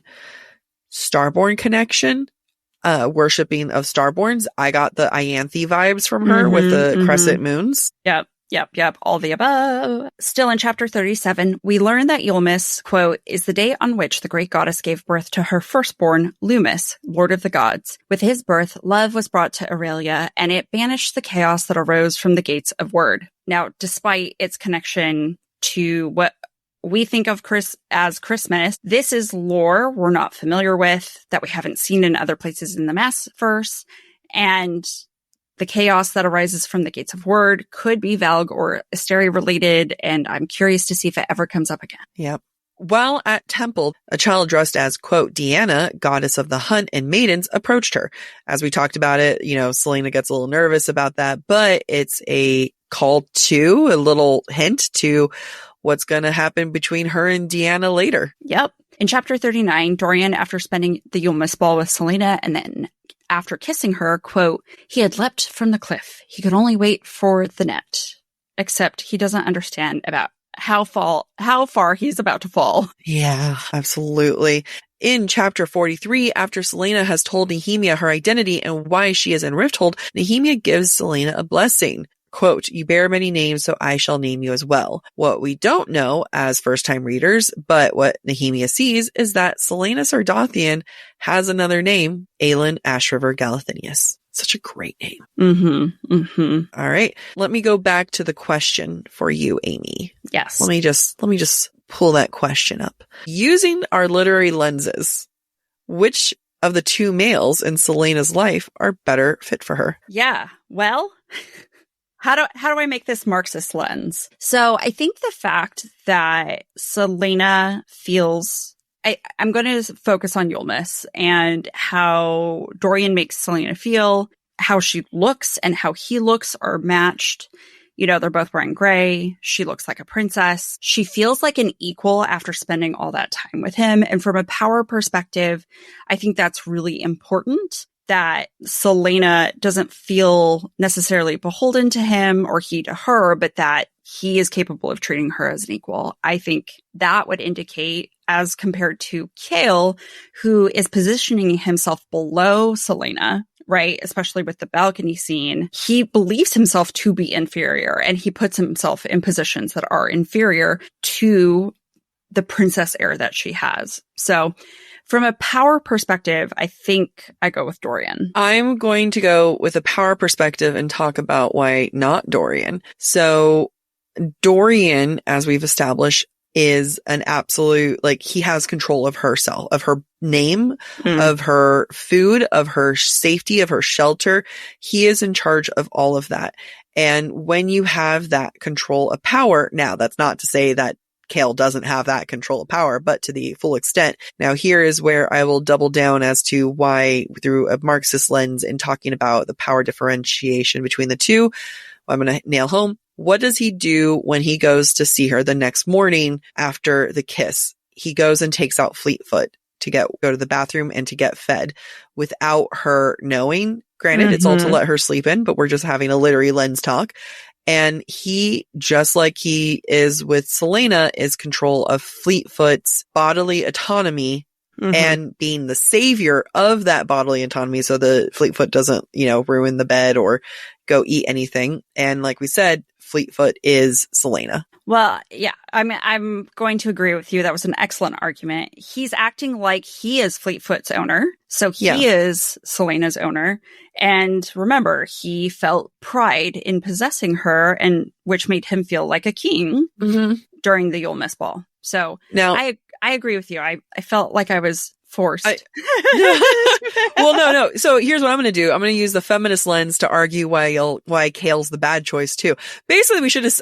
Starborn connection, worshipping of starborns. I got the Ianthe vibes from her with the crescent moons. Yep. All the above. Still in chapter 37, we learn that Yulmus, quote, is the day on which the great goddess gave birth to her firstborn, Lumus, lord of the gods. With his birth, love was brought to Aurelia, and it banished the chaos that arose from the gates of word. Now, despite its connection to what we think of as Christmas, this is lore we're not familiar with, that we haven't seen in other places in the Maas verse, and the chaos that arises from the gates of word could be Valg or Asteri related, and I'm curious to see if it ever comes up again. Yep. While at Temple, a child dressed as, quote, Deanna, goddess of the hunt and maidens, approached her. As we talked about it, you know, Selena gets a little nervous about that, but it's a call to, a little hint to what's going to happen between her and Deanna later. Yep. In chapter 39, Dorian, after spending the Yulmus ball with Selena and then after kissing her, quote, he had leapt from the cliff. He could only wait for the net. Except he doesn't understand about how far he's about to fall. Yeah, absolutely. In chapter 43, after Selena has told Nehemia her identity and why she is in Rifthold, Nehemia gives Selena a blessing. Quote, you bear many names, so I shall name you as well. What we don't know as first-time readers, but what Nehemia sees, is that Selena Sardothian has another name, Aelin Ashriver Galathinius. Such a great name. All right. Let me go back to the question for you, Amy. Yes. Let me just pull that question up. Using our literary lenses, which of the two males in Selena's life are better fit for her? Yeah. Well, how do I make this Marxist lens? So I think the fact that Selena feels, I'm going to focus on Yulmus and how Dorian makes Selena feel, how she looks and how he looks are matched. You know, they're both wearing gray. She looks like a princess. She feels like an equal after spending all that time with him. And from a power perspective, I think that's really important, that Selena doesn't feel necessarily beholden to him or he to her, but that he is capable of treating her as an equal. I think that would indicate, as compared to Kale, who is positioning himself below Selena, right? Especially with the balcony scene, he believes himself to be inferior and he puts himself in positions that are inferior to the princess air that she has. So from a power perspective, I think I go with Dorian. I'm going to go with a power perspective and talk about why not Dorian. So Dorian, as we've established, is an absolute, like, he has control of herself, of her name, of her food, of her safety, of her shelter. He is in charge of all of that. And when you have that control of power, now that's not to say that Kale doesn't have that control of power, but to the full extent. Now, here is where I will double down as to why, through a Marxist lens in talking about the power differentiation between the two, I'm going to nail home. What does he do when he goes to see her the next morning after the kiss? He goes and takes out Fleetfoot to go to the bathroom and to get fed without her knowing. Granted, it's all to let her sleep in, but we're just having a literary lens talk. And he, just like he is with Celaena, is control of Fleetfoot's bodily autonomy and being the savior of that bodily autonomy so the Fleetfoot doesn't, ruin the bed or go eat anything. And like we said, Fleetfoot is Celaena. Well, yeah, I mean, I'm going to agree with you. That was an excellent argument. He's acting like he is Fleetfoot's owner. So he is Celaena's owner. And remember, he felt pride in possessing her, and which made him feel like a king during the Yule Mist Ball. So now I agree with you. I felt like I was forced. Well, no. So here's what I'm going to do. I'm going to use the feminist lens to argue why Kale's the bad choice too. Basically, we should have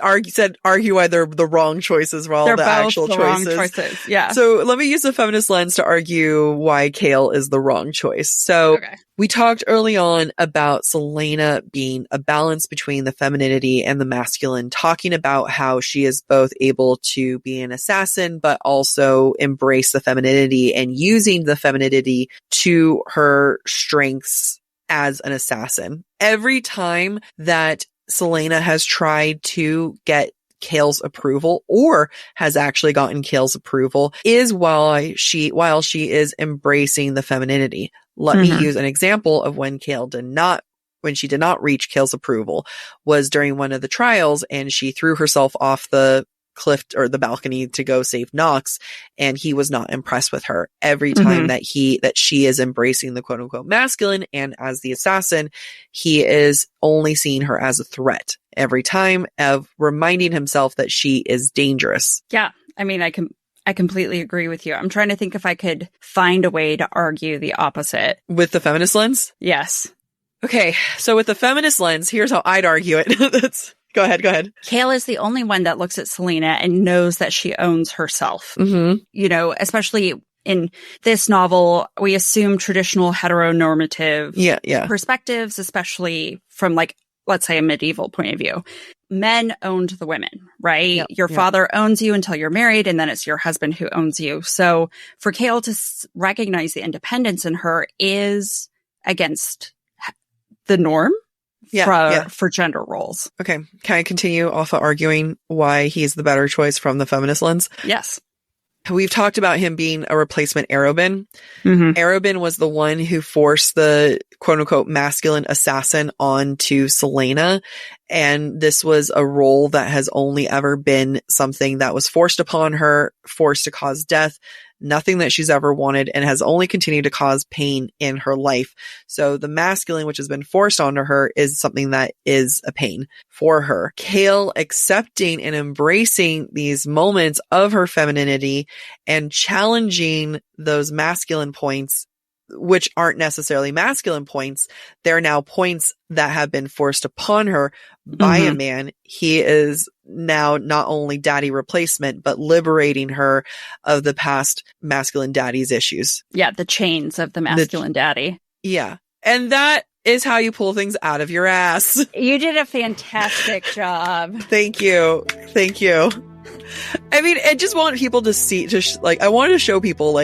argue why they're the wrong choices while they're the both actual the choices. Wrong choices. Yeah. So let me use the feminist lens to argue why Kale is the wrong choice. So we talked early on about Celaena being a balance between the femininity and the masculine, talking about how she is both able to be an assassin, but also embrace the femininity and using the femininity to her strengths as an assassin. Every time that Celaena has tried to get Kale's approval or has actually gotten Kale's approval is while she is embracing the femininity. Let me use an example of when she did not reach Kale's approval was during one of the trials, and she threw herself off the cliff or the balcony to go save Nox, and he was not impressed with her. Every time that she is embracing the quote unquote masculine and as the assassin, he is only seeing her as a threat. Every time of reminding himself that she is dangerous. Yeah. I mean, I completely agree with you. I'm trying to think if I could find a way to argue the opposite. With the feminist lens? Yes. Okay. So with the feminist lens, here's how I'd argue it. Go ahead. Kale is the only one that looks at Celaena and knows that she owns herself. Especially in this novel, we assume traditional heteronormative perspectives, especially from let's say a medieval point of view. Men owned the women, right? Your father owns you until you're married, and then it's your husband who owns you. So for Kale to recognize the independence in her is against the norm for gender roles. Okay. Can I continue off of arguing why he's the better choice from the feminist lens? Yes. We've talked about him being a replacement Arobin. Arobin was the one who forced the quote unquote masculine assassin onto Celaena. And this was a role that has only ever been something that was forced upon her, forced to cause death, nothing that she's ever wanted, and has only continued to cause pain in her life. So the masculine, which has been forced onto her, is something that is a pain for her. Kale accepting and embracing these moments of her femininity and challenging those masculine points, which aren't necessarily masculine points. They're now points that have been forced upon her by a man. He is now not only daddy replacement, but liberating her of the past masculine daddy's issues. Yeah, the chains of the masculine daddy. Yeah. And that is how you pull things out of your ass. You did a fantastic job. Thank you. I mean, I just want people to see, I wanted to show people,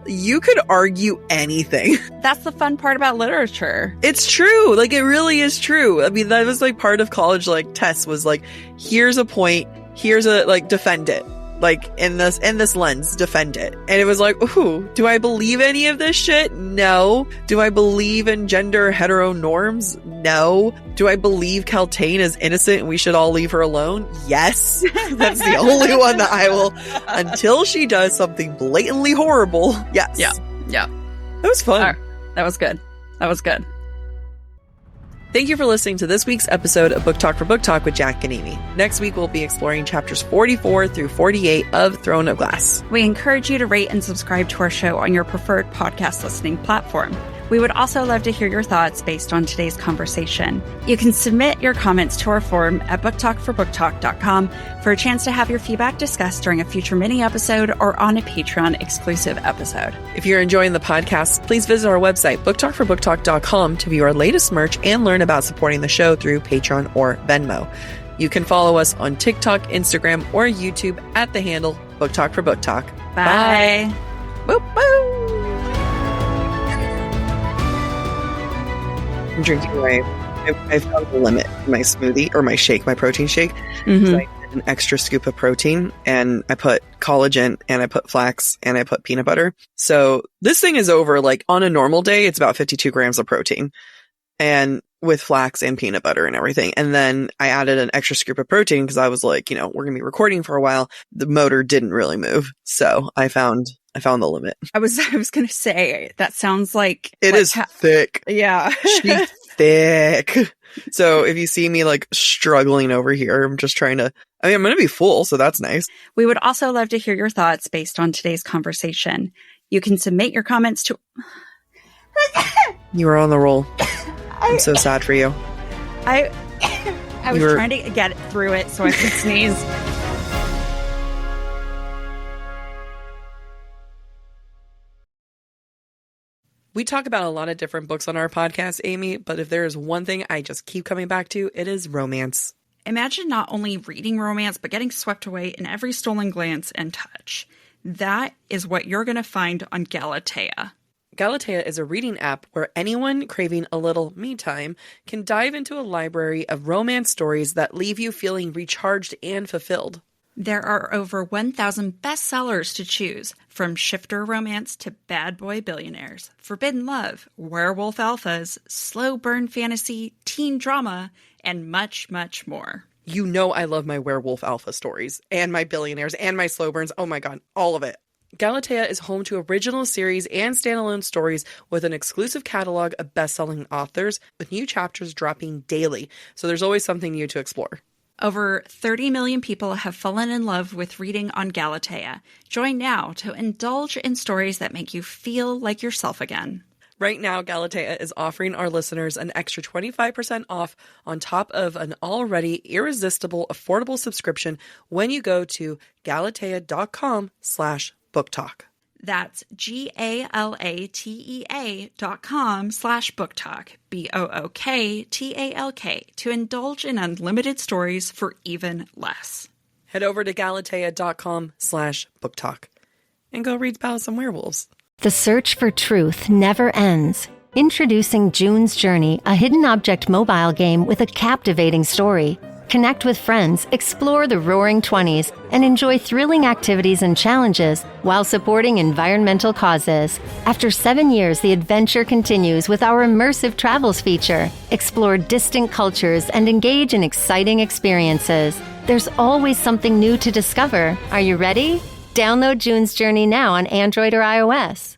you could argue anything. That's the fun part about literature. It's true. It really is true. I mean, that was part of college, tests was here's a point, here's a, defend it. In this lens, defend it. And it was ooh, do I believe any of this shit? No. Do I believe in gender hetero norms? No. Do I believe Kaltain is innocent and we should all leave her alone? Yes. That's the only one that I will, until she does something blatantly horrible. Yes. Yeah. That was fun. That was good. Thank you for listening to this week's episode of Book Talk for Book Talk with Jac and Amy. Next week, we'll be exploring chapters 44 through 48 of Throne of Glass. We encourage you to rate and subscribe to our show on your preferred podcast listening platform. We would also love to hear your thoughts based on today's conversation. You can submit your comments to our forum at booktalkforbooktalk.com for a chance to have your feedback discussed during a future mini episode or on a Patreon exclusive episode. If you're enjoying the podcast, please visit our website, booktalkforbooktalk.com, to view our latest merch and learn about supporting the show through Patreon or Venmo. You can follow us on TikTok, Instagram, or YouTube at the handle Book Talk for Book Talk. Bye. Boop, boop. I'm drinking away. I found the limit in my smoothie or my shake, my protein shake. Mm-hmm. So I did an extra scoop of protein and I put collagen and I put flax and I put peanut butter. So this thing is over, like on a normal day, it's about 52 grams of protein and with flax and peanut butter and everything. And then I added an extra scoop of protein because I was like, we're going to be recording for a while. The motor didn't really move. So I found the limit. I was going to say, that sounds like it is thick. Yeah. She's thick. So if you see me like struggling over here, I'm just trying to, I'm going to be full. So that's nice. We would also love to hear your thoughts based on today's conversation. You can submit your comments to... You were on the roll. I'm so sad for you. I was trying to get through it so I could sneeze. We talk about a lot of different books on our podcast, Amy, but if there is one thing I just keep coming back to, it is romance. Imagine not only reading romance, but getting swept away in every stolen glance and touch. That is what you're going to find on Galatea. Galatea is a reading app where anyone craving a little me time can dive into a library of romance stories that leave you feeling recharged and fulfilled. There are over 1,000 bestsellers to choose, from shifter romance to bad boy billionaires, forbidden love, werewolf alphas, slow burn fantasy, teen drama, and much, much more. You know I love my werewolf alpha stories, and my billionaires, and my slow burns. Oh my god, all of it. Galatea is home to original series and standalone stories with an exclusive catalog of best-selling authors, with new chapters dropping daily, so there's always something new to explore. Over 30 million people have fallen in love with reading on Galatea. Join now to indulge in stories that make you feel like yourself again. Right now, Galatea is offering our listeners an extra 25% off on top of an already irresistible, affordable subscription when you go to galatea.com/booktalk. That's GALATEA.com/booktalk, BOOKTALK, to indulge in unlimited stories for even less. Head over to galatea.com/booktalk and go read about some werewolves. The search for truth never ends. Introducing June's Journey, a hidden object mobile game with a captivating story. Connect with friends, explore the Roaring 20s, and enjoy thrilling activities and challenges while supporting environmental causes. After 7 years, the adventure continues with our immersive travels feature. Explore distant cultures and engage in exciting experiences. There's always something new to discover. Are you ready? Download June's Journey now on Android or iOS.